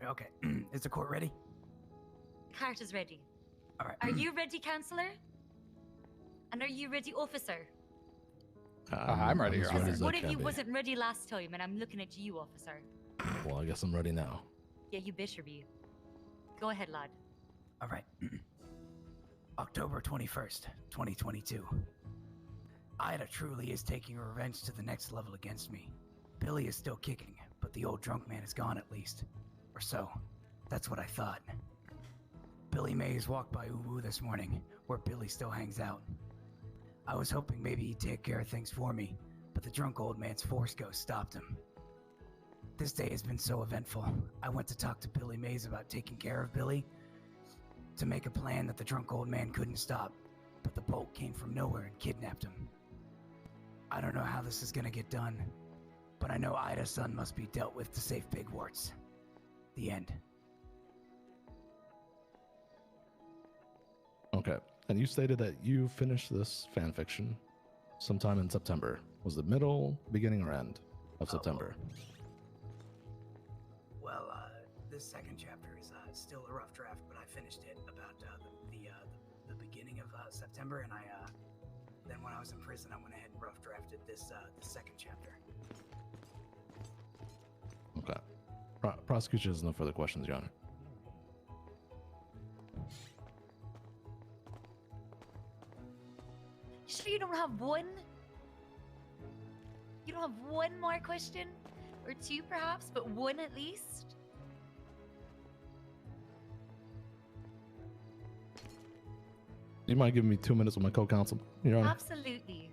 Okay. Is the court ready? Cart is ready. All right. Are you ready, counselor? And are you ready, officer? I'm ready, Your as Honor. ready as I What if can you be. wasn't ready last time? And I'm looking at you, officer. Well, I guess I'm ready now. Yeah, you better be. Go ahead, lad. All right. October 21st, 2022. Ida truly is taking her revenge to the next level against me. Billy is still kicking, but the old drunk man is gone at least. Or so. That's what I thought. Billy Mays walked by Uwu this morning, where Billy still hangs out. I was hoping maybe he'd take care of things for me, but the drunk old man's force ghost stopped him. This day has been so eventful. I went to talk to Billy Mays about taking care of Billy, to make a plan that the drunk old man couldn't stop, but the bolt came from nowhere and kidnapped him. I don't know how this is gonna get done, but I know Ida's son must be dealt with to save Pigwarts. The end. Okay. And you stated that you finished this fan fiction sometime in September. Was it middle, beginning, or end of September? Well, this second chapter is still a rough draft, but I finished it about the beginning of September, and then when I was in prison, I went ahead and rough drafted this the second chapter. Okay. Prosecution has no further questions, Your Honor. Sure you don't have one? You don't have one more question? Or two, perhaps, but one at least? You mind giving me 2 minutes with my co-counsel, Your Honor? Absolutely.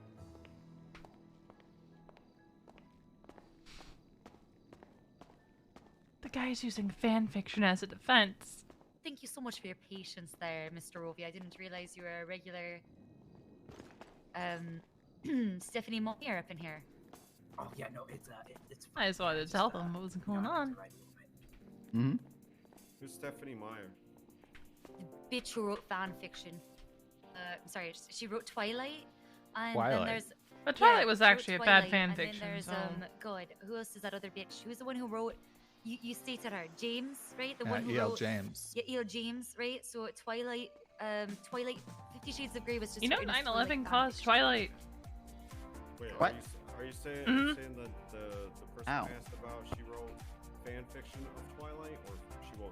The guy's using fan fiction as a defense. Thank you so much for your patience there, Mr. Rovi. I didn't realize you were a regular Stephanie Moyer up in here. Oh yeah, no, it's I just wanted to tell them what was going on. Mm-hmm. Who's Stephanie Meyer? The bitch who wrote fan fiction. Sorry, she wrote Twilight. And Twilight. then there's But Twilight was she wrote actually a bad Twilight, fan and then fiction, there's so- God, who else is that other bitch? Who's the one who wrote? You stated her, James, right? The Yeah, one who E.L. wrote. James. Yeah, E.L. James, right? So Twilight, Twilight, 50 Shades of Grey was just. You know, written as 9/11 Twilight caused fanfiction. Twilight. Wait, What? Are you saying Mhm. that the person Ow. asked about she wrote fan fiction of Twilight, or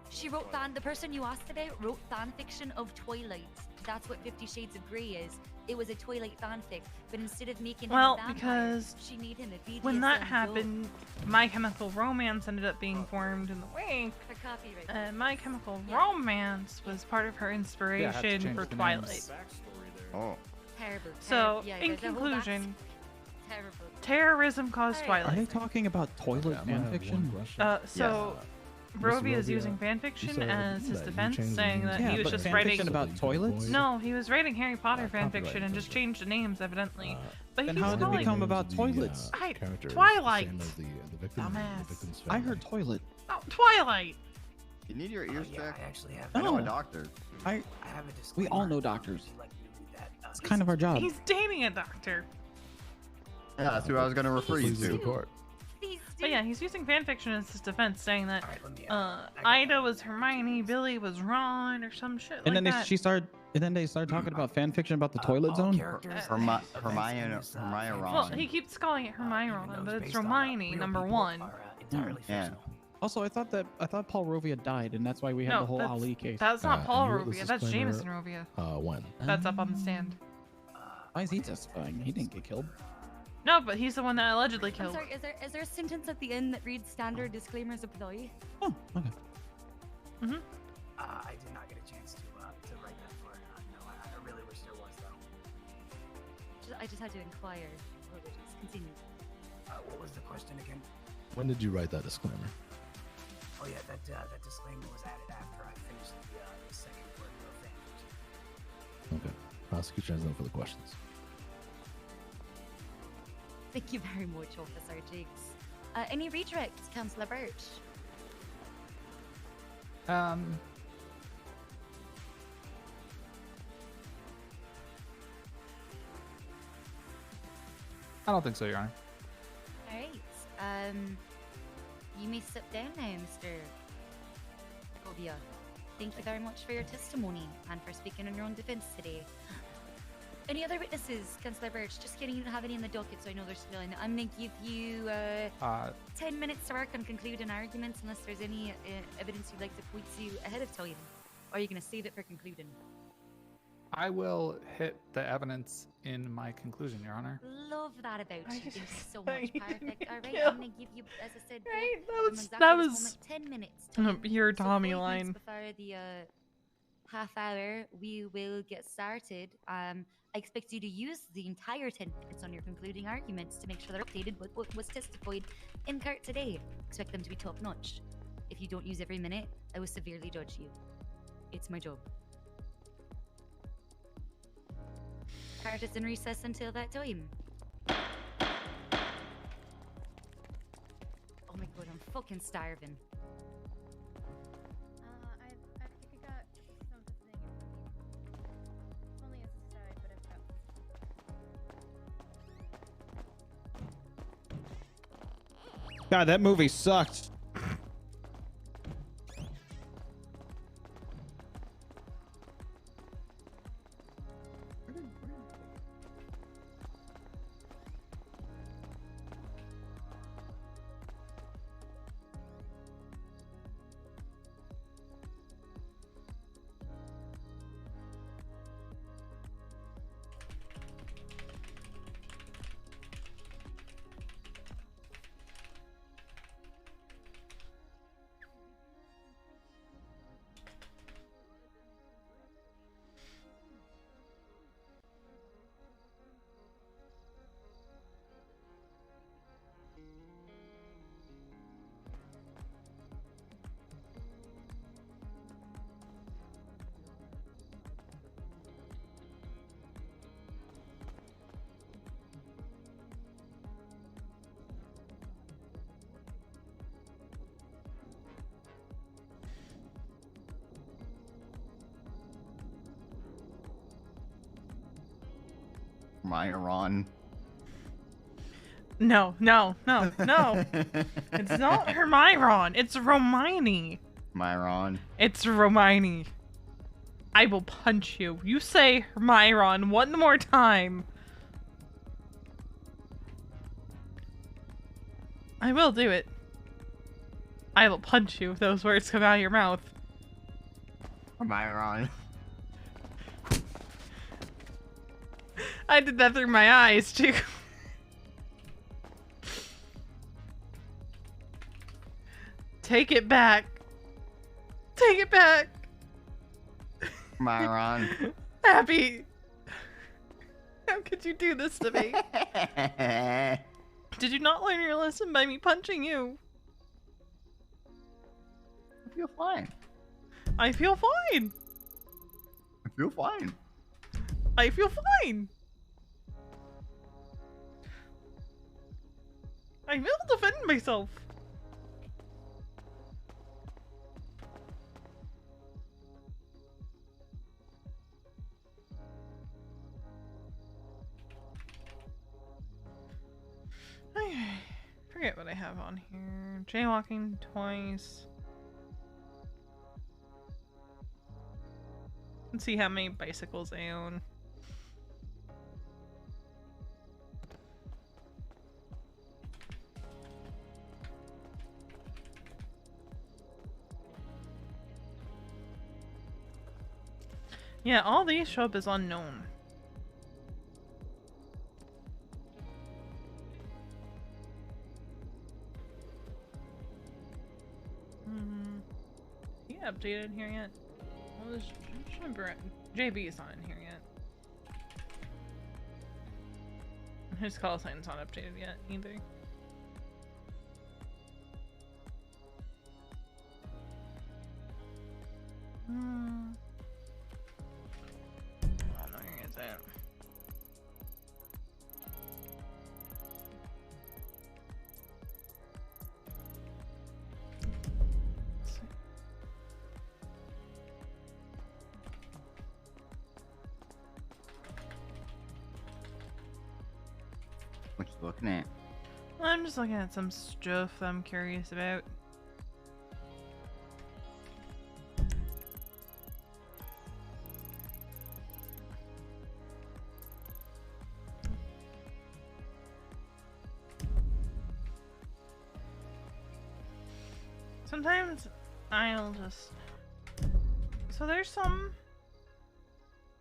She wrote the person you asked about wrote fan fiction of Twilight. That's what 50 Shades of Grey is. It was a Twilight fanfic, but instead of making him Well, a vampire, because she made him a BDSM when that dog. happened, My Chemical Romance ended up being formed in the wake. For copyright. And My Chemical Yeah. Romance was part of her Yeah, I had to inspiration change for the Twilight. names. backstory there. Oh. Terrible. So, yeah, in there's a whole conclusion, terrible. terrorism caused Alright. Are they Twilight. talking about toilet Okay, I'm gonna have one fanfiction? question. So, Mr. Rovi is Rovia, using you fanfiction said as his that you defense, changed the saying names that of Yeah, he was but just fanfiction writing. about you can toilets? avoid- No, he was writing Harry Potter copyright fanfiction and just infringement. changed the names, evidently. But then he's how did it calling become names about of the, toilets? characters, Twilight. the same as the victim, and Dumbass. the victim's I family. heard toilet. Oh, Twilight. You need your ears yeah, checked? I actually have. I know Oh. a doctor. I I have a disclaimer. We all know doctors. Would you like me to read that? It's kind of our job. He's dating a doctor. Yeah, that's who I was going to refer you Please to. report. Please do. But yeah, he's using fanfiction as his defense, saying that All right, let me, I got Ida one. was Hermione, Billy was Ron, or some shit And like then that. she started. And then they started talking about fan fiction about the toilet all zone. characters, Hermi- events in Hermione- this, Hermione fan Ron. Well, fiction, he keeps calling it Hermione, even though but it's based on, Hermione, real number people, one. are, entirely Yeah. fictional. Also, I thought Paul Rovia died, and that's why we had No, the whole that's- Ali case. That's not Paul and you wrote this Rovia, that's disclaimer, Jameson Rovia. When? That's up on the stand. Why is he testifying? He didn't get killed. No, but he's the one that allegedly I'm killed. sorry, is there a sentence at the end that reads standard disclaimers apply? Oh, okay. I did not get a chance to write that part. No, I really wish there was though. I just had to inquire. Just continue. What was the question again? When did you write that disclaimer? Oh yeah, that disclaimer was added after I finished the second part of the fan fiction. Okay. Prosecution has no further questions. Thank you very much, Officer Jakes. Any redirects, Councillor Birch? I don't think so, Your Honor. All right. You may sit down now, Mr. Obia. Thank you very much for your testimony and for speaking on your own defense today. Any other witnesses, Councillor Birch? Just kidding, you don't have any in the docket, so I know they're still in. I'm gonna give you 10 minutes to work on concluding arguments, unless there's any evidence you'd like to point to ahead of time. Or are you gonna save it for concluding? I will hit the evidence in my conclusion, Your Honor. Love that about you. Thank you so I much. didn't Perfect. All right, kill. I'm gonna give you, as I said, Right, from exactly that this was moment, 10 minutes. a Time. pure So Tommy 5 minutes line. before the half hour, we will get started. I expect you to use the entire 10 minutes on your concluding arguments to make sure they're updated with what was testified in court today. Expect them to be top notch. If you don't use every minute, I will severely judge you. It's my job. Court is in recess until that time. Oh my god, I'm fucking starving. I think I got something if you need. Only as a side, but I've got. God, that movie sucked. Myron. No. It's not Hermione. It's Romani. Myron. It's Romani. I will punch you. You say Hermione one more time. I will do it. I will punch you if those words come out of your mouth. Myron. I did that through my eyes, too. Take it back. Take it back. Myron. Abby. How could you do this to me? Did you not learn your lesson by me punching you? I feel fine. I feel fine. I feel fine. I feel fine. I will defend myself. Okay. Forget what I have on here. Jaywalking twice. Let's see how many bicycles I own. Yeah, all these show up as unknown. He updated here yet? Well, JB is not in here yet. His call sign's not updated yet either. Oh, no, here is it. What you looking at? I'm just looking at some stuff I'm curious about. Sometimes I'll just... So there's some...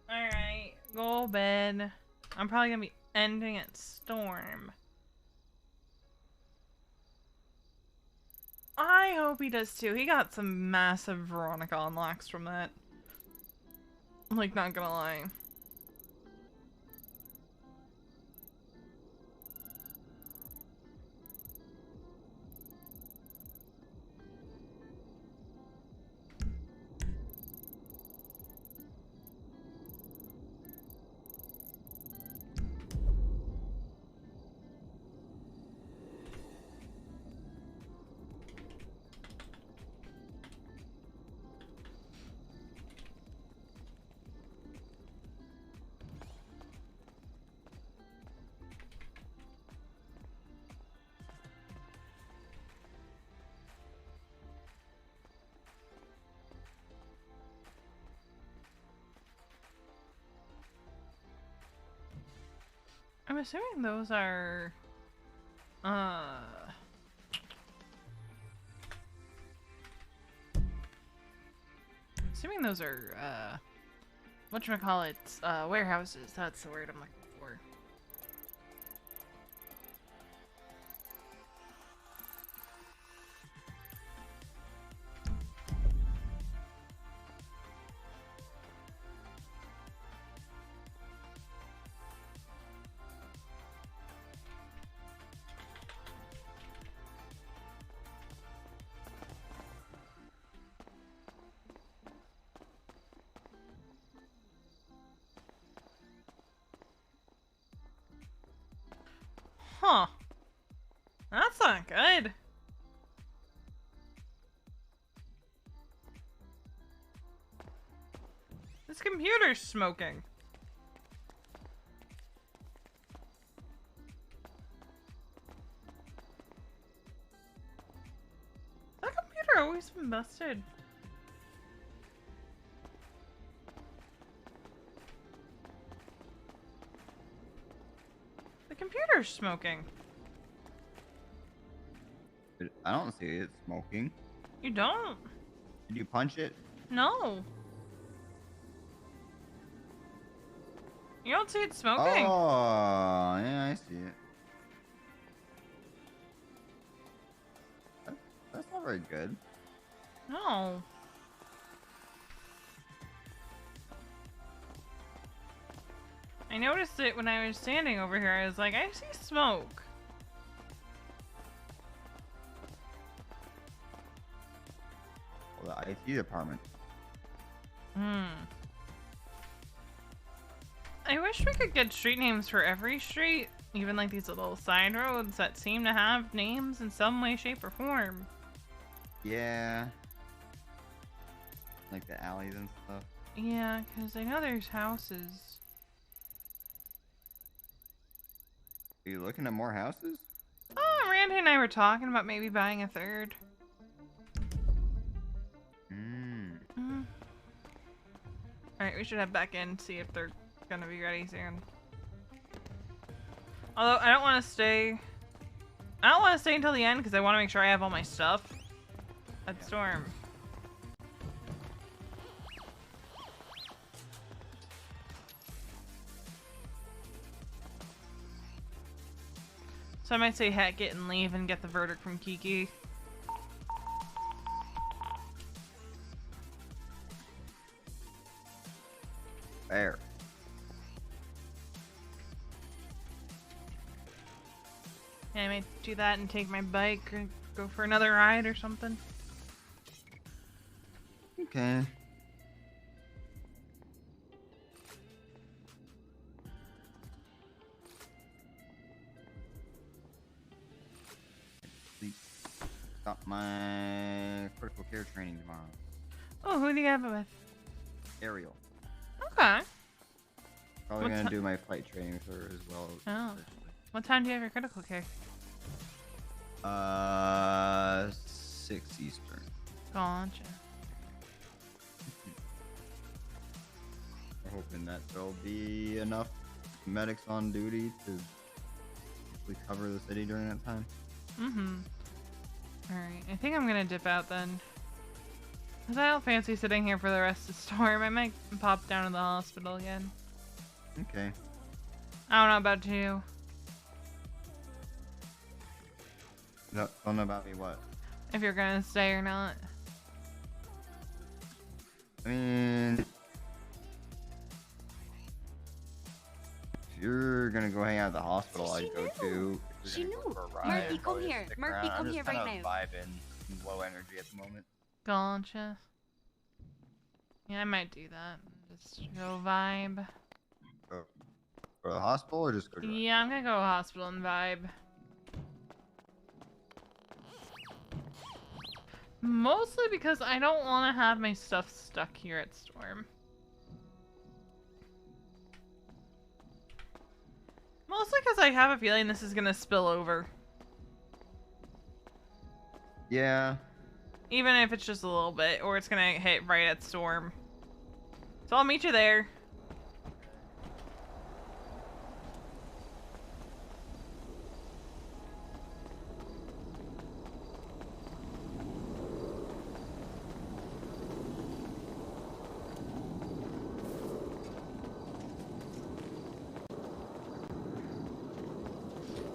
Alright, go bed. I'm probably gonna be ending at Storm. I hope he does too. He got some massive Veronica unlocks from that. Like, not gonna lie. I'm assuming those are, whatchamacallit, warehouses. That's the word I'm looking for. Huh. That's not good. This computer's smoking. That computer always been busted. The computer's smoking. I don't see it smoking. You don't? Did you punch it? No. You don't see it smoking? Oh, yeah, I see it. That's not very good. No. I noticed it when I was standing over here. I was like, I see smoke. Well, the IT department. I wish we could get street names for every street, even like these little side roads that seem to have names in some way, shape, or form. Yeah. Like the alleys and stuff. Yeah, because I know there's houses. Are you looking at more houses? Oh, Randy and I were talking about maybe buying a third. Alright, we should head back in and see if they're gonna be ready soon. Although, I don't want to stay... I don't want to stay until the end because I want to make sure I have all my stuff at Storm. So I might say heck it and leave and get the verdict from Kiki. Fair. Yeah, I might do that and take my bike or go for another ride or something. Okay. Got my critical care training tomorrow. Oh, who do you have it with? Ariel. Okay. Probably gonna do my flight training with her as well. Oh. What time do you have your critical care? 6 Eastern. Gotcha. We're hoping that there'll be enough medics on duty to cover the city during that time. Alright, I think I'm gonna dip out then. Cause I don't fancy sitting here for the rest of the storm. I might pop down to the hospital again. Okay. I don't know about you. Don't know about me what? If you're gonna stay or not. I mean, if you're gonna go hang out at the hospital, I'd go too. If She you're gonna go knew. for a ride, Murphy, I'd come probably here. stick Murphy, around. come I'm here just right kinda now. vibing in low energy at the moment. Gotcha. Yeah, I might do that. Just go vibe. Go to the hospital or just go to Yeah, I'm gonna go to hospital and vibe. Mostly because I don't want to have my stuff stuck here at Storm. Mostly because I have a feeling this is gonna spill over. Yeah. Even if it's just a little bit, or it's gonna hit right at Storm. So I'll meet you there.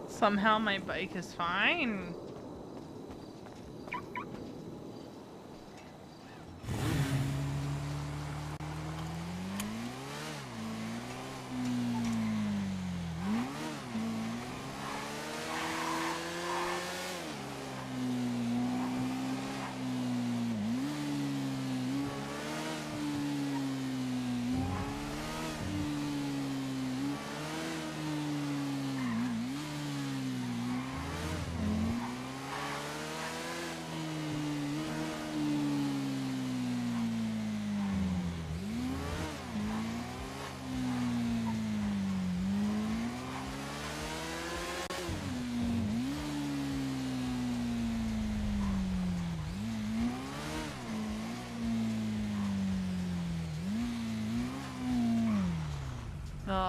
Somehow my bike is fine. Okay.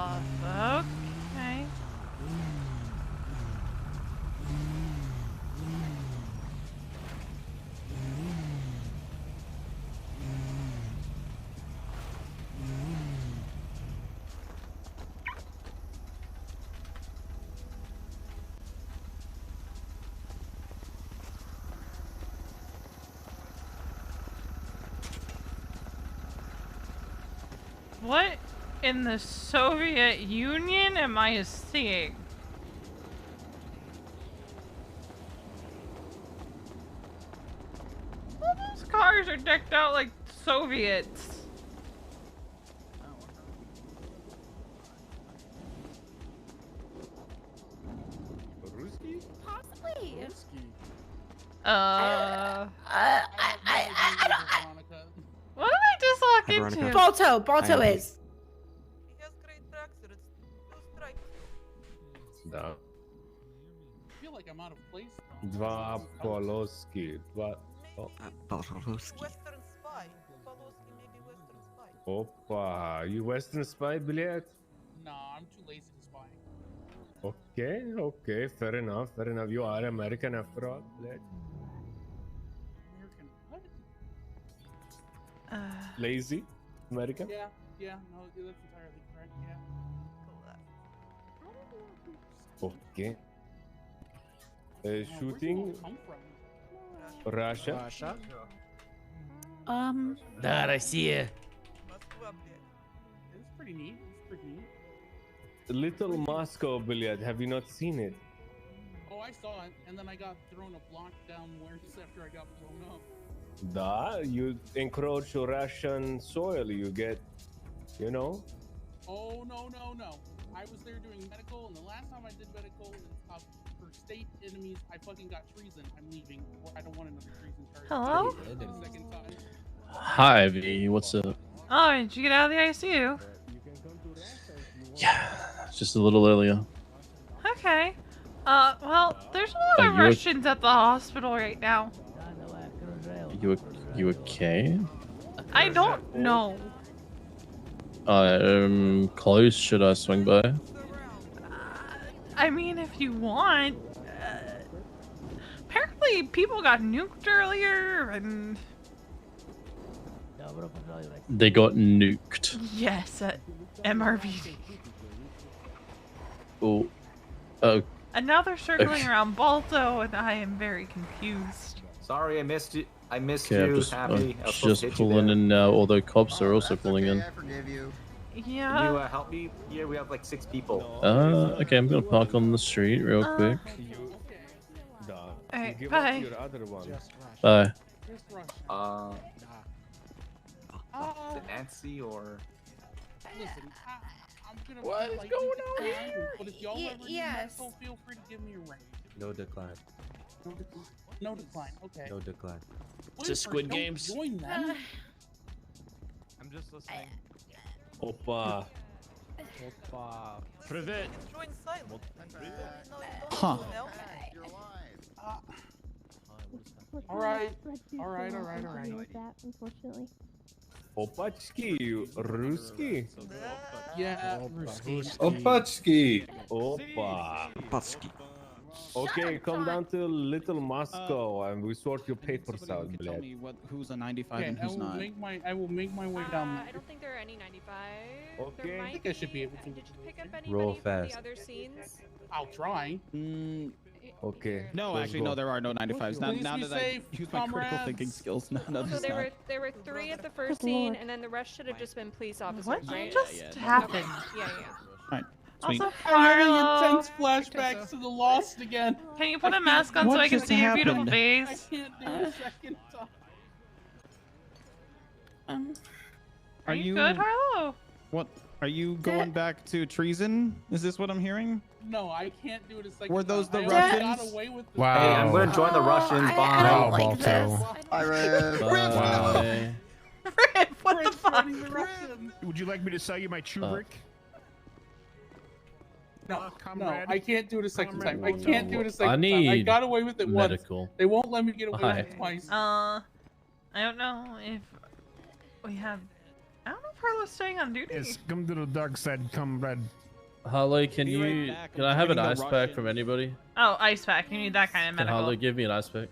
What in the Soviet Union am I seeing? All those cars are decked out like Soviets. Possibly. What did I just walk Hi, into? Veronica. Balto Hi, is. Да. I feel like I'm out of place. Два полоски. Два... Polowski. Опа, you Western spy, блядь? Nah, I'm too lazy to spy. Okay, okay, fair enough, fair enough. You are American after all, блядь. American. What? Lazy American? Yeah, no, that's entirely correct. Yeah. Okay. Where'd you Shooting all come from? Russia. Да, Россия. It's pretty neat. It's pretty neat. Little Moscow, блядь. Have you not seen it? Oh, I saw it, and then I got thrown a block down where after I got blown up. Da, you encroach Russian soil, you get, you know? Oh no. I was there doing medical, and the last time I did medical for state enemies, I fucking got treason. I'm leaving. I don't want another treason charge. Hello? For the second time. Hi, V. What's up? Oh, did you get out of the ICU? Yeah, just a little earlier. Okay. Well, there's a lot of you o- Russians at the hospital right now. You okay? I don't know. Close. Should I swing by? I mean, if you want. Apparently apparently people got nuked earlier, and They got nuked. yes, at MRVD. Oh. Oh. And now they're circling Okay. around Balto, and I am very confused. Sorry, I missed you. I missed Okay, you, I'm Happy. I was supposed just to hit you pulling there. in now, although cops are also pulling in. Forgive you. Yeah. Can you help me? Here we have like 6 people. Okay, I'm gonna park on the street real quick. Alright, Give bye. up your other one. Bye. Is it Nancy or? Listen, I'm gonna What is like, going you on can here? But if y'all ever need Yes. medical, feel free to give me a ring. No decline. No decline. No decline. Okay. No decline. Wait Is this for it, Squid don't Games? Join them. I'm just listening. Oppa. Oppa. Privet. Huh. All right. All right. All right. All right. Unfortunately. Opachki, Ruski. Yeah, Ruski. Opachki. Opa. Opachki. Okay, come down to Little Moscow and we sort your papers out, Tell bled. me who's a 95 Okay, and I who's will not. I will make my way down there. I don't think there are any 95. Okay. There I might think I should be able to. Did you pick up Roll anybody from fast. the other scenes? I'll try. Okay. No, let's actually, go. no, there are no 95s. Now, Please now be that I safe, use my critical comrades. thinking skills, no, So there's there not. were 3 at the first scene, and then the rest should have just been police officers, What right? just happened? Okay. Yeah, yeah. Alright, sweet. Also, I'm having Carlo, intense flashbacks to the Lost again. can you put a mask on so What I can just see your beautiful happened? I face? can't do a second time. Are you good, Harlow? What? Are you going back to treason? Is this what I'm hearing? No, I can't do it a second Were those time. the I already Russians? got away with it. Hey, I'm gonna join the Russians. Bye. I don't like this. Hi, Rev. Bye. Rip, what the Fred's fuck? fighting the Russians. Would you like me to sell you my Chubrick? No, comrade. I can't do it a second time. I Comrade. can't do it a second I time. I need got away with it medical. once. They won't let me get away Why? with it twice. I don't know if we have. I don't know if Harlow's staying on duty. Yes, come to the dark side, comrade. Harley, can Be right you? back. Can I'm I have an joining ice the pack Russians. from anybody? Oh, ice pack. You need that kind of Can medical. Harley give me an ice pack?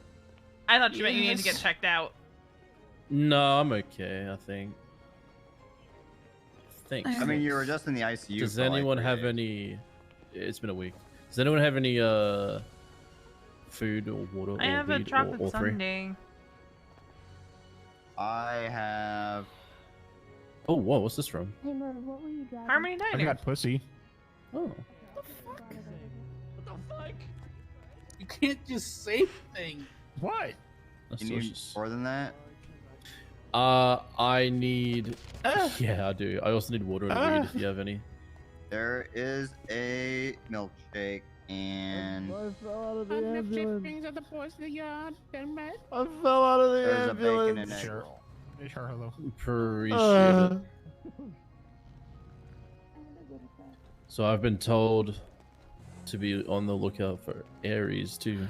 I thought you meant you needed to get Yes. checked out. No, I'm okay. I think. I mean, you were just in the ICU. Does for like anyone 3 have days. any? It's been a week. Does anyone have any food or water I or have a weed chocolate or all three? sundae. I have. Oh, whoa! What's this from? Hey, Merv, what were you driving? Harmony I Diner. got pussy. Oh. You can't just say things. What? That's You need delicious. more than that? I need. Yeah, I do. I also need water and weed if you have any. There is a milkshake and I fell out of the I left ambulance. chickens at the boys in the yard. Damn it. I fell out of the there's a bacon and ambulance. egg Sure. roll. Sure, hello. Appreciate Uh. it. So I've been told to be on the lookout for Aries too.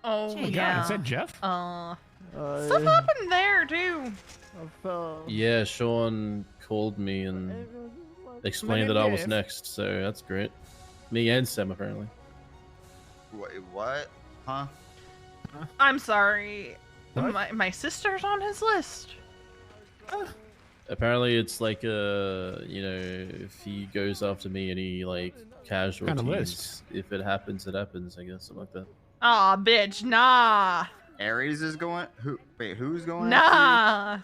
Oh God, yeah. is that Jeff? Stuff happened there too. I fell. Yeah, Sean called me and explained that I was next, so that's great. Me and Sam apparently. Wait, what? Huh? I'm sorry. What? My sister's on his list. Apparently it's like you know, if he goes after me and he like casualties, Kind of list. if it happens, it happens. I guess something like that. Aw, bitch, nah. Aries is going. Who? Wait, who's going? Nah.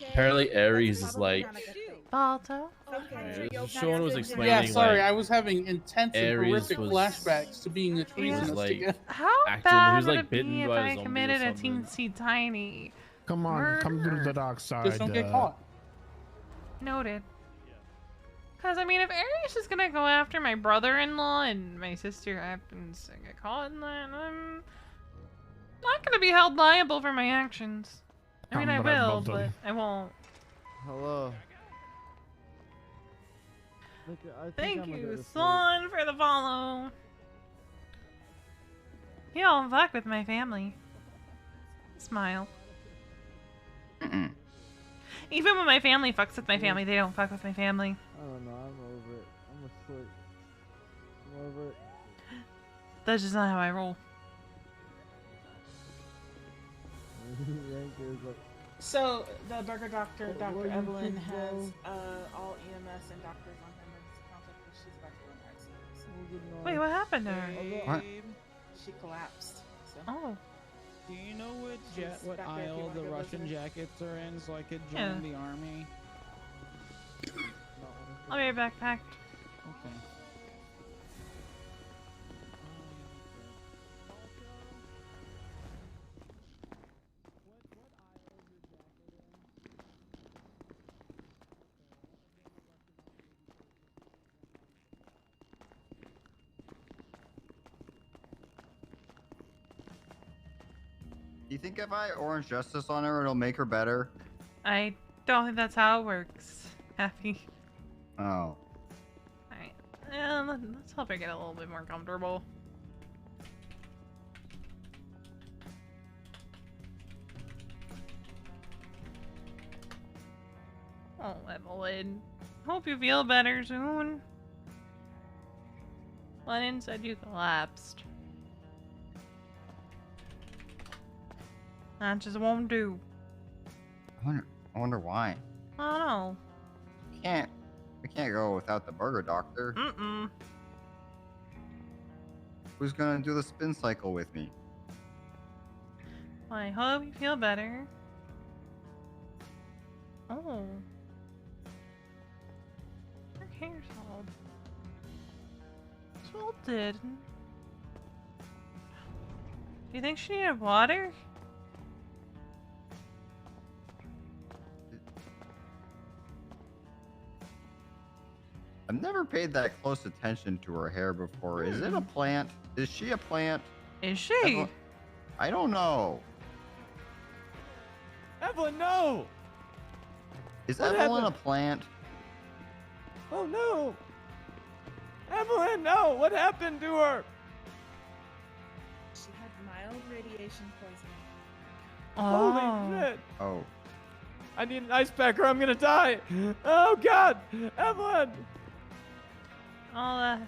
Apparently Aries is like. Balto. Sean was explaining. Yeah, sorry, like, I was having intense and Aries horrific was- flashbacks to being a He was treasonous like again. How acting. bad He was would like it bitten be if by a I zombie or committed a something. teensy tiny? Come on, come to the dark side. Just don't get caught. Noted. Because, I mean, if Aries is going to go after my brother-in-law and my sister happens to get caught in that, I'm not going to be held liable for my actions. I mean, I Comrade will, Balto. but I won't. Hello. Thank you, son, for the follow. You don't fuck with my family. Smile. Even when my family fucks with my family, they don't fuck with my family. I don't know. I'm over it. I'm asleep. I'm over it. That's just not how I roll. So the burger doctor, Dr. Evelyn, has all EMS and doctors on her emergency contact, but she's about to go in ICU. So Wait, what happened to her? What? she collapsed. So. Oh. Do you know She's what back there if you aisle wanna the go Russian visit her. jackets are in so I could join Yeah. the army? I'll be right back. Okay. Do you think if I orange justice on her, it'll make her better? I don't think that's how it works. Happy. Oh. Alright. Let's help her get a little bit more comfortable. Oh, Evelyn. Hope you feel better soon. Lennon said you collapsed. That just won't do. I wonder why. I don't know. We can't go without the burger doctor. Mm-mm. Who's gonna do the spin cycle with me? Well, I hope you feel better. Oh. Her hair's all salted. Do you think she needed water? I've never paid that close attention to her hair before. Is it a plant? Is she a plant? Is she? I don't know. Evelyn, no! Is What Evelyn happened? a plant? Oh no! Evelyn, no! What happened to her? She had mild radiation poisoning. Holy shit! Oh. I need an ice pack or I'm gonna die! Oh god! Evelyn! I'll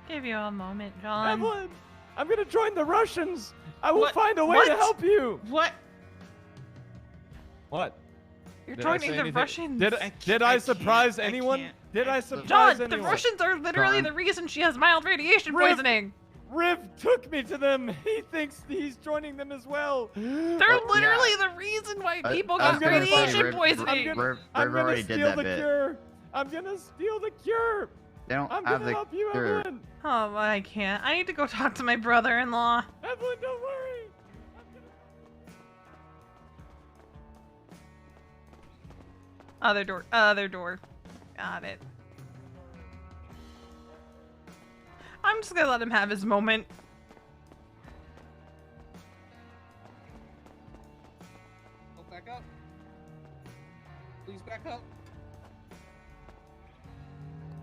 give you a moment, John. Evelyn! I'm gonna join the Russians! I will What? find a way to What? help you! What? What? You're Did I joining say the anything? Russians. Did I surprise anyone? Did I surprise John, anyone? the Russians are literally John. the reason she has mild radiation Riv- poisoning. Riv took me to them. He thinks he's joining them as well. They're literally the reason why people got radiation poisoning. Riv I'm gonna already did steal that the bit. cure. I'm gonna steal the cure. They don't I'm have gonna the help you, cure. Evelyn. Oh, I can't. I need to go talk to my brother-in-law. Evelyn, don't worry. Other door. Other door. Got it. I'm just gonna let him have his moment. Oh, back up. Please back up.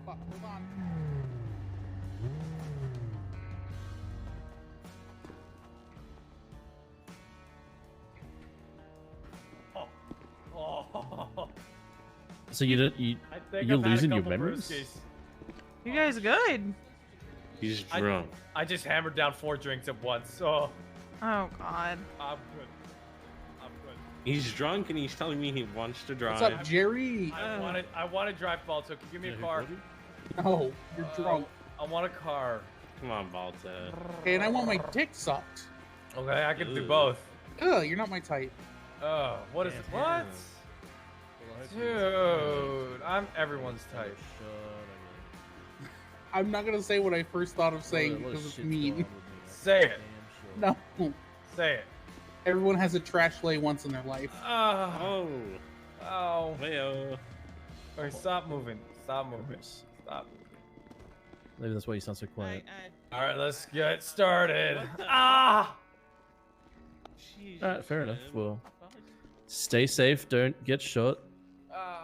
Fuck, hold on. So you don't you I think you're I've had a losing your couple memories? brewskis. You guys good? He's I- drunk. I just hammered down 4 drinks at once. So Oh God. I'm good. I'm good. He's drunk and he's telling me he wants to drive. What's up, Jerry? I want to drive Balto. Can you give me a car? No, you're drunk. I want a car. Come on, Balto. Okay, and I want my dick sucked. Okay, I can do Ugh. both. Ugh, you're not my type. What is it? What? Dude, I'm everyone's type. I'm not gonna say what I first thought of saying because it's mean. Say it. No. Say it. Everyone has a trash lay once in their life. Oh. Oh. Oh. Okay, stop moving. Stop moving. Stop. Maybe that's why you sound so quiet. All right, let's get started. Ah! Alright, fair enough. Well, stay safe, don't get shot.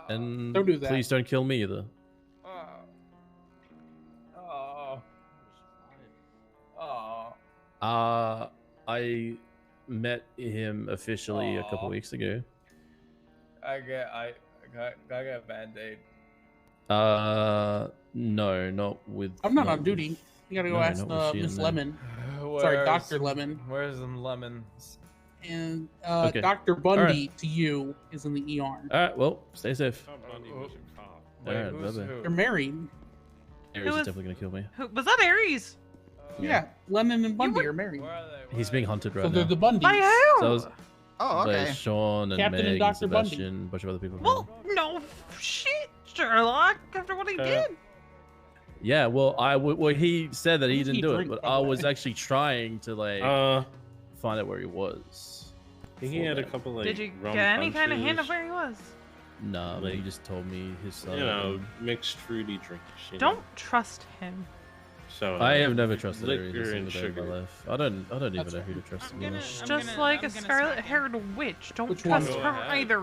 And Don't do that. please don't kill me either. Oh. Oh. I met him officially a couple Aw. weeks ago. I get a band-aid. No, not with. I'm not not on duty. with- You gotta go no, ask not with she Miss and them. Lemon. Sorry, Dr. Lemon. Where's the lemons? and Okay. Dr. Bundy to you is in the ER. All right. Well, stay safe. Wait, Alright, who's bye-bye. who? They're married. Ares is definitely gonna kill me. Who, was that Ares? Yeah, Lemon and Bundy are married. He's being hunted right So they're now. the Bundys. By who? So I was, Oh, by okay. Sean and Captain and Meg and Dr. Bundy. Sebastian, a bunch of other people. Well, no shit, Sherlock. After what he did. Yeah, well, well, he said that he What did didn't he do drink, it, but by I the was way? actually trying to like find out where he was. I think he had a couple like Did you rum get any kind of hint punches. of where he was? Nah, but he just told me his son. You know, mixed fruity drinks. You Don't know? trust him. So I have never trusted Ares liquor a and single day of my sugar. life. I don't even know who to trust anymore. Just like a scarlet-haired witch. Don't Which trust one? her either.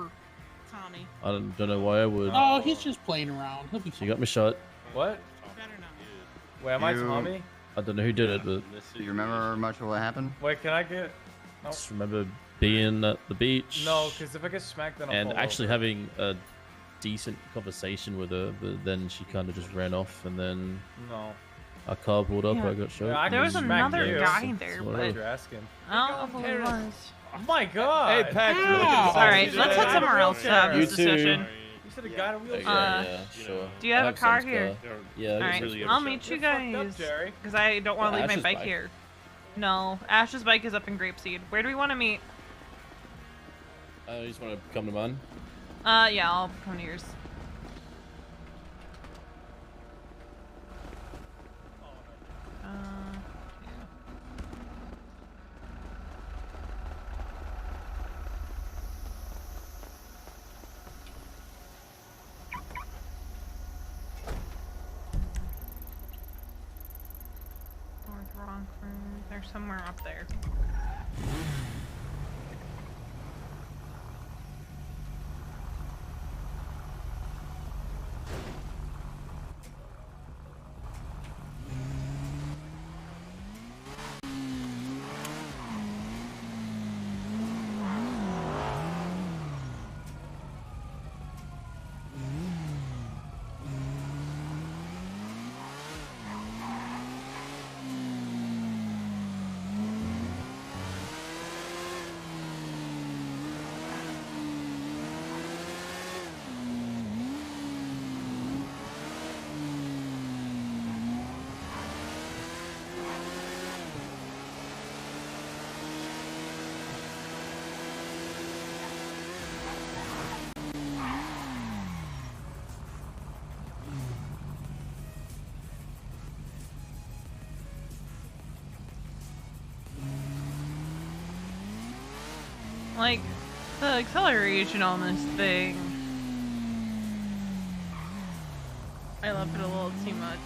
Tommy. I don't know why I would. Oh, he's just playing around. He'll be She fine. got me shot. What? Wait, am I You- Tommy? I don't know who did it, but Do you remember much of what happened? Wait, can I get? I just remember being at the beach. No, because if I get smacked, then I'll and fall actually over. having a decent conversation with her, but then she kind of just ran off, and then No. a car pulled up. Yeah. I got shot. Yeah, I There can was smack another you. guy That's there, what but I- You're asking. I don't know who it was. Oh my god! Hey, Patrick. All right, let's head somewhere else to have You this too. discussion. You said a guy in a Okay, wheelchair. yeah, sure. Do you have I a car Sam's here? Yeah, I All got right, Sam's I'll car. meet you You're fucked up, guys Jerry. because I don't want to leave my Ash's bike bike. here. No, Ash's bike is up in Grapeseed. Where do we want to meet? You just want to come to mine? Yeah, I'll come to yours. North Rockford. They're somewhere up there. Like, the acceleration on this thing. I love it a little too much.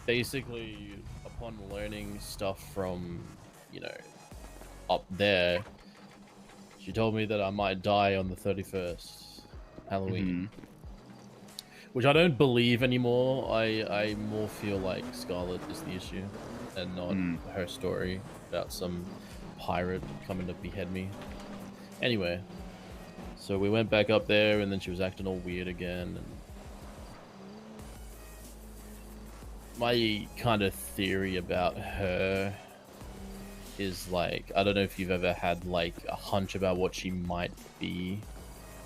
Basically, upon learning stuff from, you know, up there, she told me that I might die on the 31st, Halloween. Which I don't believe anymore. I more feel like Scarlet is the issue, and not her story about some pirate coming to behead me. Anyway, so we went back up there, and then she was acting all weird again. And my kind of theory about her is like, I don't know if you've ever had like a hunch about what she might be.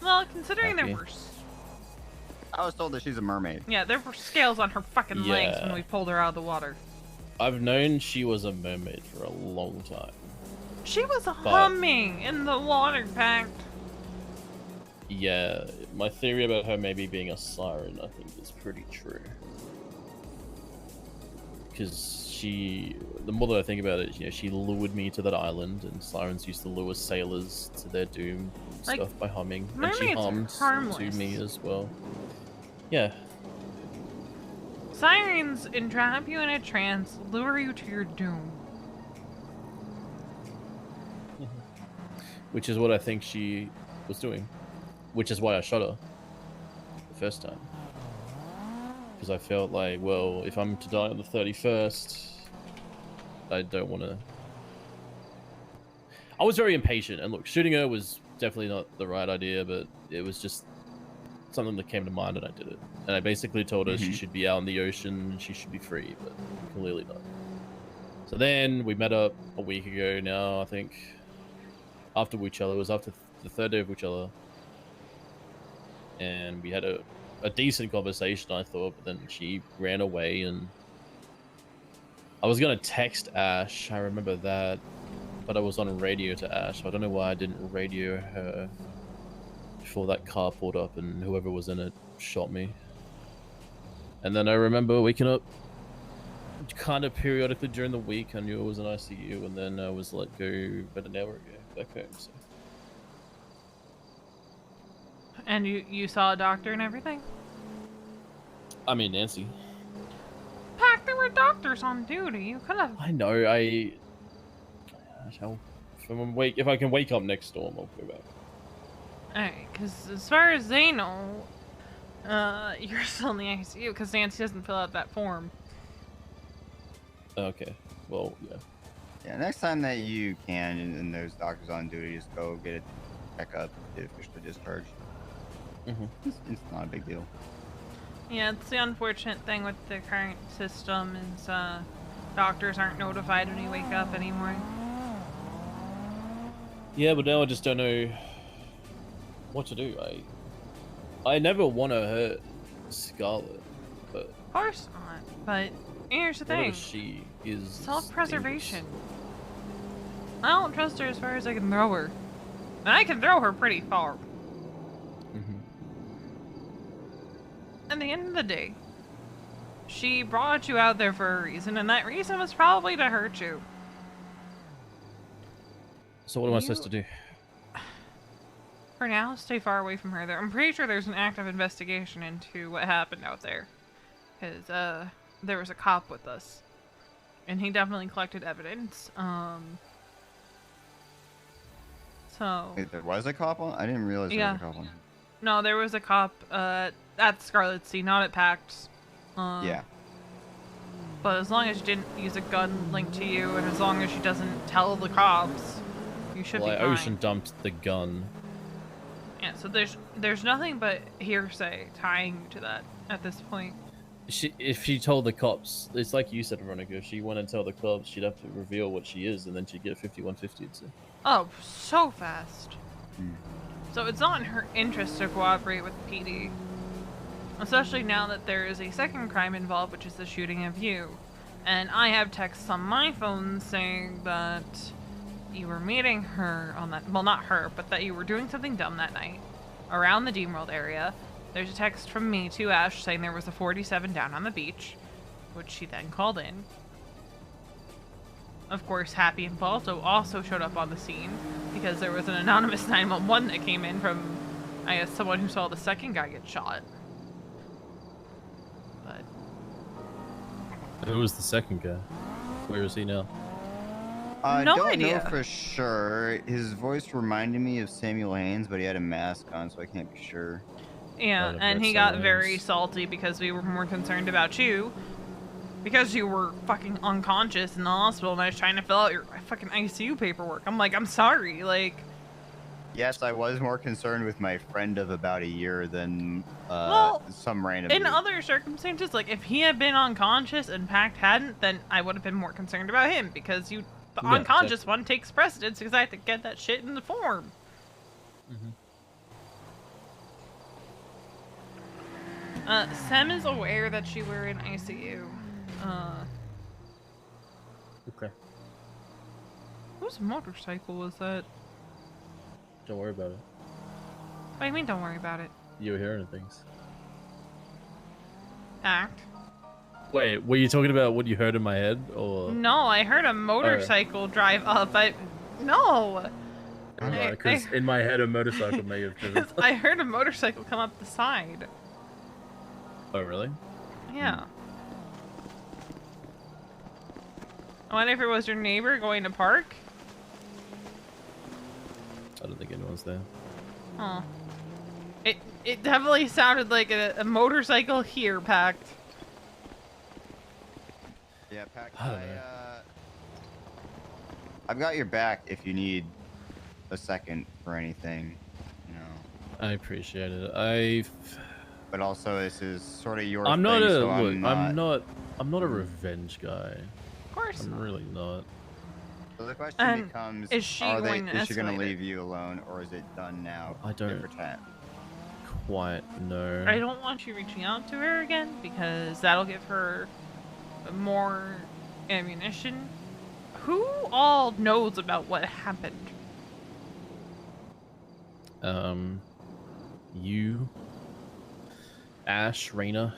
Well, considering there Okay. were... I was told that she's a mermaid. Yeah, there were scales on her fucking legs when Yeah. we pulled her out of the water. I've known she was a mermaid for a long time. She was humming in the water pact. Yeah, my theory about her maybe being a siren, I think, is pretty true. Because the more that I think about it, you know, she lured me to that island, and sirens used to lure sailors to their doom and Like, stuff by humming. And mermaids she are hummed harmless. to me as well. Yeah. Sirens entrap you in a trance, lure you to your doom. Which is what I think she was doing. Which is why I shot her the first time. because I felt like, well, if I'm to die on the 31st, I don't want to. I was very impatient, and look, shooting her was definitely not the right idea, but it was just something that came to mind, and I did it. And I basically told her she should be out in the ocean, she should be free, but clearly not. So then we met up a week ago now, I think, after Coachella. It was after the third day of Coachella. And we had a decent conversation, I thought, but then she ran away, and I was going to text Ash, I remember that, but I was on radio to Ash, so I don't know why I didn't radio her before that car pulled up and whoever was in it shot me. And then I remember waking up kind of periodically during the week. I knew it was an ICU, and then I was let go about an hour ago back home. So. And you saw a doctor and everything? I mean, Nancy. Pac, there were doctors on duty. You could have. I know. I shall. If I can wake up next storm, I'll go back. Alright, because as far as they know, you're still in the ICU because Nancy doesn't fill out that form. Okay. Well, yeah. Yeah, next time that you can, and there's doctors on duty, just go get it check up, get officially discharged. It's not a big deal. Yeah, it's the unfortunate thing with the current system is doctors aren't notified when you wake up anymore. Yeah, but now I just don't know what to do. I never want to hurt Scarlet, but of course not. But here's the thing: she is self-preservation. I don't trust her as far as I can throw her, and I can throw her pretty far. At the end of the day, she brought you out there for a reason, and that reason was probably to hurt you. So what am I supposed to do? For now, stay far away from her. I'm pretty sure there's an active investigation into what happened out there. Because, there was a cop with us. And he definitely collected evidence. So... Wait, there was a cop on? I didn't realize there was a cop on. No, there was a cop, at Scarlet Sea, not at PAX. Yeah. But as long as you didn't use a gun linked to you, and as long as she doesn't tell the cops, you should be fine. I ocean dumped the gun. Yeah, so there's nothing but hearsay tying you to that at this point. If she told the cops, it's like you said, Veronica, if she went and tell the cops, she'd have to reveal what she is, and then she'd get 5150. So. Oh, so fast. So it's not in her interest to cooperate with PD. Especially now that there is a second crime involved, which is the shooting of you. And I have texts on my phone saying that you were meeting her on that, well, not her, but that you were doing something dumb that night around the Dreamworld area. There's a text from me to Ash saying there was a 47 down on the beach, which she then called in. Of course, Happy and Balto also showed up on the scene because there was an anonymous 911 that came in from, I guess, someone who saw the second guy get shot. But who was the second guy? Where is he now? I no don't idea. know for sure. His voice reminded me of Samuel Haynes, but he had a mask on, so I can't be sure. Yeah, and he got very salty because we were more concerned about you. Because you were fucking unconscious in the hospital and I was trying to fill out your fucking ICU paperwork. I'm like, I'm sorry, like... Yes, I was more concerned with my friend of about a year than some random In dude. other circumstances, like, if he had been unconscious and Pact hadn't, then I would have been more concerned about him. Because the unconscious one takes precedence because I have to get that shit in the form. Sem is aware that you were in ICU. Okay. Whose motorcycle was that? Don't worry about it. What do you mean, don't worry about it? You were hearing things. Act. Wait, were you talking about what you heard in my head, or? No, I heard a motorcycle drive up. No. Because in my head a motorcycle may have driven. I heard a motorcycle come up the side. Oh, really? Yeah. I wonder if it was your neighbor going to park? I don't think anyone's there. Huh. It definitely sounded like a motorcycle here, Pact. Yeah, Pac. I don't know. I've got your back if you need a second for anything. You know. I appreciate it. But also, this is sort of your I'm not thing, a so look. I'm not. I'm not a revenge guy. Of course I'm not. really not. So the question And becomes: is she Are going to is she going to escalate it? leave you alone, or is it done now? I don't Tit for tat? quite know. I don't want you reaching out to her again because that'll give her more ammunition. Who all knows about what happened? You, Ash, Raina,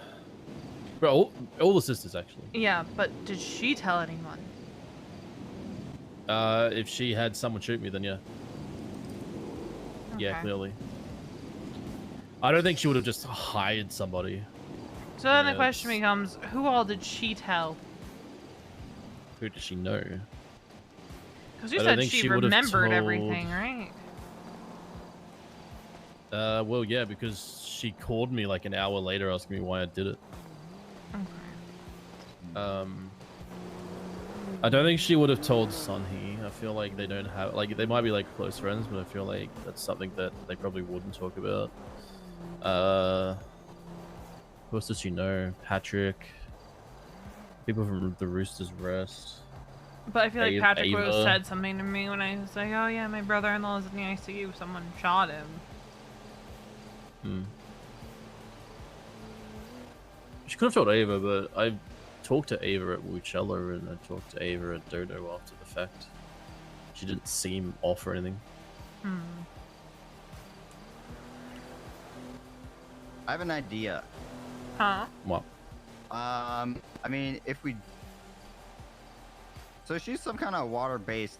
bro, all the sisters actually. Yeah, but did she tell anyone? If she had someone shoot me, then yeah. Yeah, Okay. clearly. I don't think she would have just hired somebody. So then Yeah, the question becomes, who all did she tell? Who does she know? Because you I don't said think she would have remembered told- everything, right? Well, yeah, because she called me like an hour later asking me why I did it. I don't think she would have told Sunhee. I feel like they don't have, like, they might be like close friends, but I feel like that's something that they probably wouldn't talk about. Who else does she know? Patrick. People from the Rooster's Rest. But I feel like Patrick would have Ava. said something to me when I was like, oh yeah, my brother-in-law is in the ICU. Someone shot him. She could have told Ava, but I talked to Ava at Wuchella and I talked to Ava at Dodo after the fact. She didn't seem off or anything. I have an idea. Huh? What? I mean, if we... So she's some kind of water-based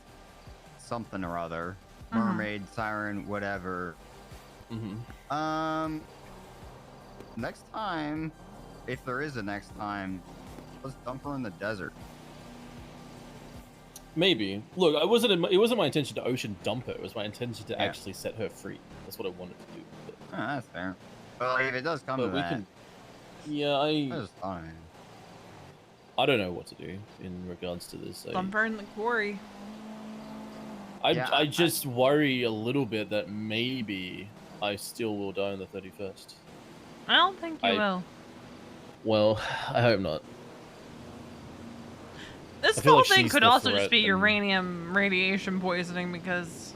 something or other. Mermaid, siren, whatever. Next time, if there is a next time, let's dump her in the desert. Maybe. Look, it wasn't my intention to ocean dump her. It was my intention to actually set her free. That's what I wanted to do. But, That's fair. Well, if it does come to but we that, can. Yeah, I don't know what to do in regards to this. Dump her in the quarry. I just worry a little bit that maybe I still will die on the 31st. I don't think you will. Well, I hope not. This I feel whole like thing she's could the also threat just be and- uranium radiation poisoning because...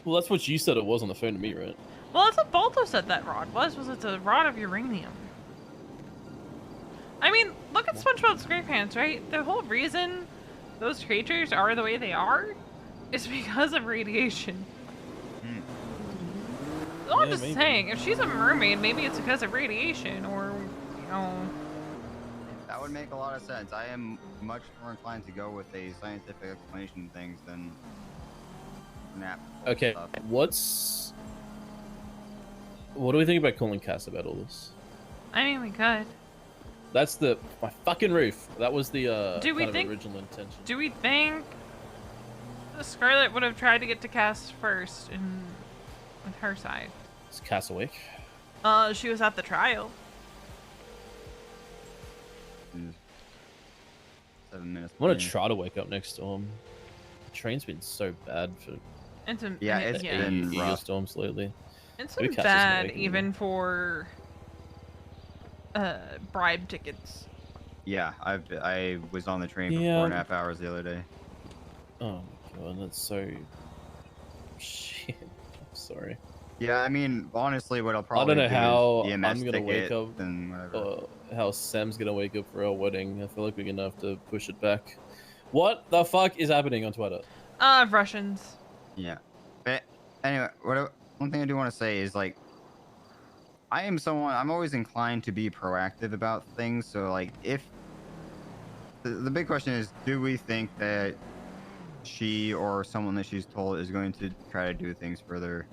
Well, that's what you said it was on the phone to me, right? Well, that's what Balto said that rod was it's a rod of uranium. I mean, look at SpongeBob SquarePants, right? The whole reason those creatures are the way they are is because of radiation. So I'm Yeah, just maybe. saying, if she's a mermaid, maybe it's because of radiation or, you know... that would make a lot of sense. I am much more inclined to go with a scientific explanation of things than nap. Okay, stuff. what do we think about calling Cass about all this? I mean, we could. That's my fucking roof. That was the Do we kind think- of original intention. Do we think Scarlet would have tried to get to Cass first with her side? Is Cass awake? She was at the trial. 7 minutes. I want to try to wake up next storm. The train's been so bad for It's the been Eagle storms lately. It's Maybe been Cass isn't bad awake even for bribe tickets. Yeah, I was on the train for Yeah. 4.5 hours the other day. Oh my god, that's so shit. I'm sorry. Yeah, I mean, honestly, what I'll I probably don't know do how is EMS I'm gonna wake ticket up. and whatever. How Sam's gonna wake up for our wedding. I feel like we're gonna have to push it back. What the fuck is happening on Twitter? Russians. Yeah. But anyway, one thing I do want to say is, like, I'm always inclined to be proactive about things. So, like, if the big question is, do we think that she or someone that she's told is going to try to do things further?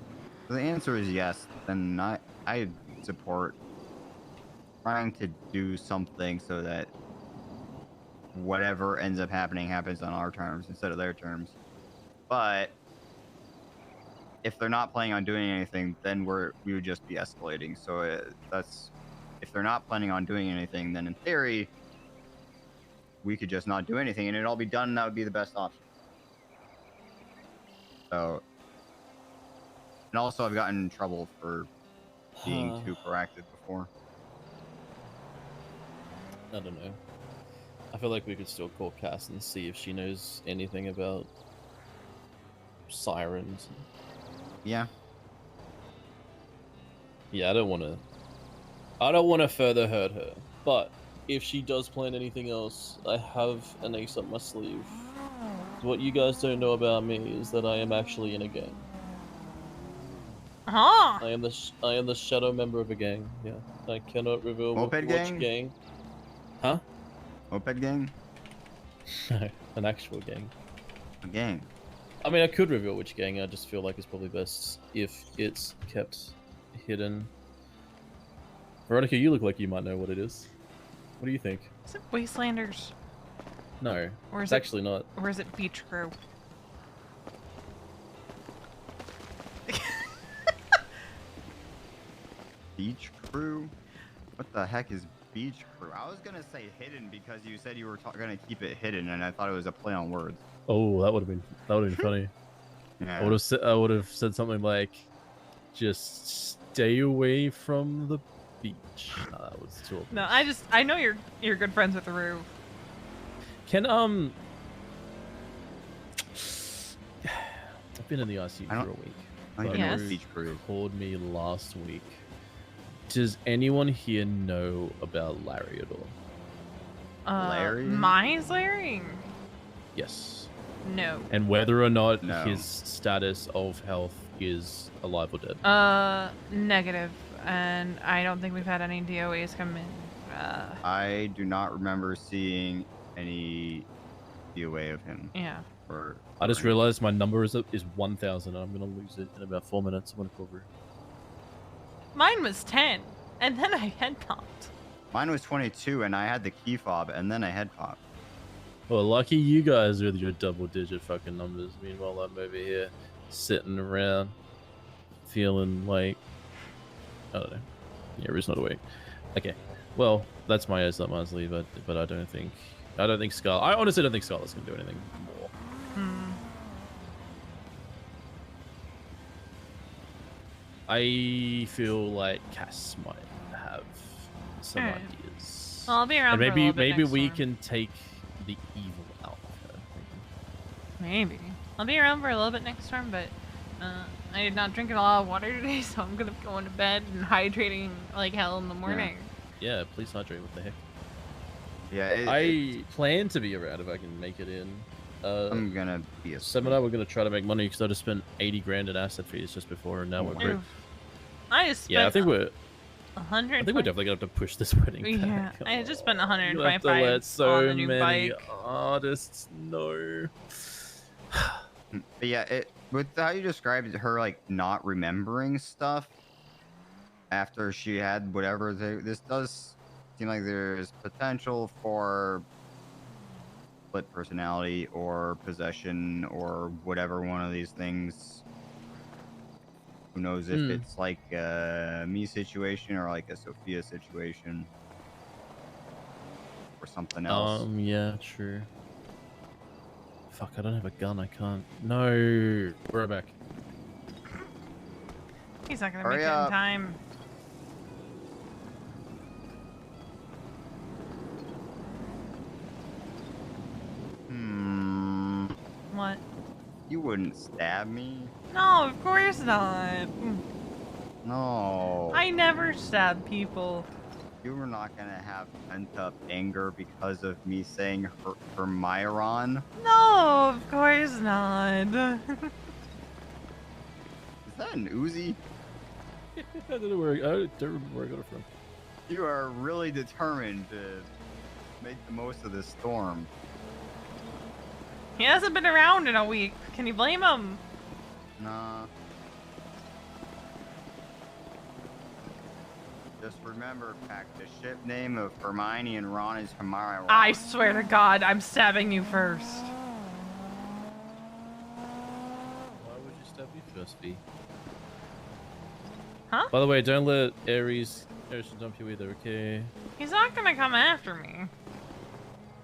If the answer is yes, then I support trying to do something so that whatever ends up happening happens on our terms instead of their terms. But if they're not planning on doing anything, then we would just be escalating. So that's if they're not planning on doing anything, then in theory, we could just not do anything and it'd all be done, and that would be the best option. So, and also I've gotten in trouble for being too proactive before. I don't know. I feel like we could still call Cass and see if she knows anything about sirens. Yeah. Yeah, I don't want to further hurt her. But if she does plan anything else, I have an ace up my sleeve. What you guys don't know about me is that I am actually in a gang. Huh? I am the shadow member of a gang. Yeah, I cannot reveal Moped which gang? gang. Huh? Moped gang? No, an actual gang. A gang. I mean, I could reveal which gang. I just feel like it's probably best if it's kept hidden. Veronica, you look like you might know what it is. What do you think? Is it Wastelanders? No, Or is it's it, actually not. Or is it Beach Crew? Beach crew? What the heck is beach crew? I was gonna say hidden because you said you were gonna keep it hidden, and I thought it was a play on words. Oh, that would have been funny. Yeah. I would have said something like, "Just stay away from the beach." Nah, that was too. No, I know you're good friends with Rue. Can I've been in the ICU for a week. I don't but know what Rue beach crew is. called me last week. Does anyone here know about Larry at all? Larry? Mine's Larry? Yes. No. And whether or not No. his status of health is alive or dead? Negative. And I don't think we've had any DOAs come in. I do not remember seeing any DOA of him. Yeah. Or I just realized my number is 1,000 and I'm going to lose it in about 4 minutes. I'm going to call Rue. Mine was 10, and then I head popped. Mine was 22, and I had the key fob, and then I head pop. Well, lucky you guys with your double-digit fucking numbers. Meanwhile, I'm over here sitting around feeling like... I don't know. Yeah, Rue's not awake. Okay. Well, that's my ace up my sleeve, but I don't think Scarlet... I honestly don't think Scarlet's going to do anything more. I feel like Cass might have some Alright. ideas. Well, I'll be around And for a maybe little bit maybe next we storm. can take the evil out of her. Maybe. I'll be around for a little bit next storm, but I did not drink a lot of water today, so I'm gonna be going to bed and hydrating like hell in the morning. Yeah, please hydrate. What the heck? Yeah, I plan to be around if I can make it in. I'm gonna be a Sam and I were gonna try to make money because I just spent 80 grand in asset fees just before, and now we're good. Oof. I just spent Yeah, I think we're 100. I think we're definitely gonna have to push this wedding Yeah, back. I just spent You have to 125 let on so the new many bike. artists know. But yeah, with how you described her like not remembering stuff after she had whatever, this does seem like there's potential for split personality or possession or whatever one of these things. Who knows if it's like a me situation or like a Sophia situation or something else. Yeah, true. Fuck, I don't have a gun. I can't. No, we're back. He's not gonna Hurry make it in up. time. What? You wouldn't stab me? No, of course not. No. I never stab people. You were not gonna have pent-up anger because of me saying Hermiron? No, of course not. Is that an Uzi? I don't know where I don't remember where I got it from. You are really determined to make the most of this storm. He hasn't been around in a week. Can you blame him? Nah. Just remember, Pack, the ship name of Hermione and Ron is Hermione. I swear to God, I'm stabbing you first. Why would you stab me first, V? Huh? By the way, don't let Ares dump you either, okay? He's not gonna come after me.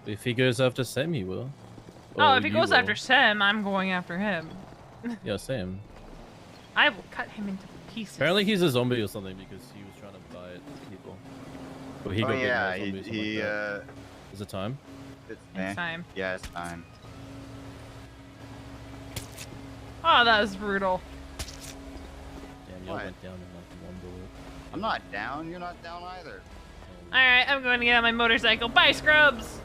If he goes after Sam, he will. Oh, Or if he you goes will. after Sam, I'm going after him. Yeah, Sam. I will cut him into pieces. Apparently he's a zombie or something because he was trying to bite people. Or he Oh, got bitten yeah, by a zombie or something like that. Is it time? It's time. Yeah, it's time. Oh, that was brutal. Damn, y'all What? went down in like one bullet. I'm not down. You're not down either. Alright, I'm going to get on my motorcycle. Bye, Scrubs!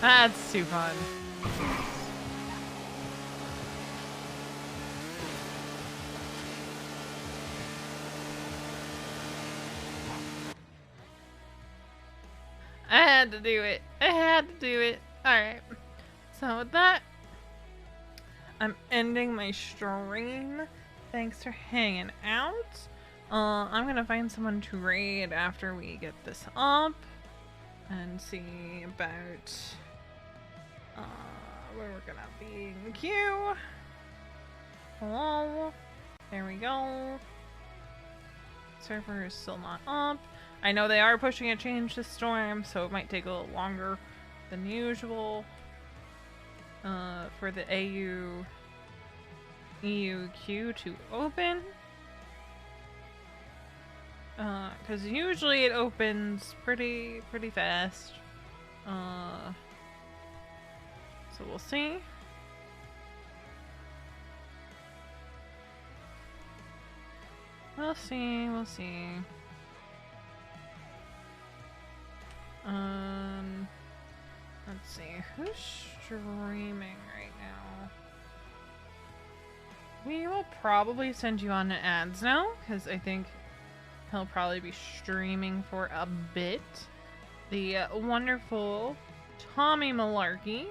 That's too fun. I had to do it. I had to do it. Alright. So with that, I'm ending my stream. Thanks for hanging out. I'm gonna find someone to raid after we get this up. And see about where we're gonna be in queue. Hello. There we go. Server is still not up. I know they are pushing a change to Storm, so it might take a little longer than usual for the EU queue to open. Because usually it opens pretty fast. So we'll see. We'll see. Let's see. Who's streaming right now? We will probably send you on to ads now, because I think he'll probably be streaming for a bit. The wonderful Tommy Malarkey.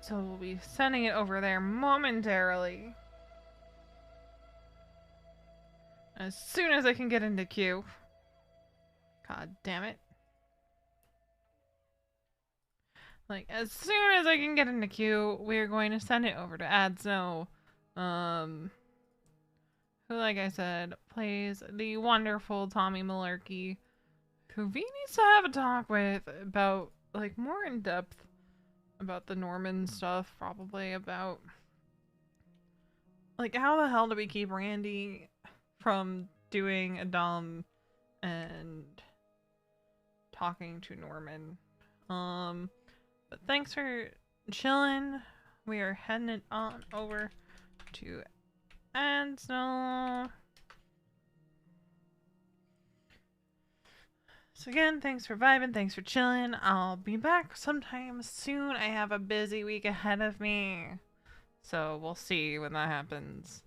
So we'll be sending it over there momentarily. As soon as I can get into queue. God damn it. Like, as soon as I can get into queue, we're going to send it over to Adsno. Who, like I said, plays the wonderful Tommy Malarkey. Who V needs to have a talk with about, like, more in depth about the Norman stuff, probably about, like, how the hell do we keep Randy from doing a dumb and talking to Norman. But thanks for chilling. We are heading it on over to Ansel. So again, thanks for vibing, thanks for chilling. I'll be back sometime soon. I have a busy week ahead of me. So we'll see when that happens.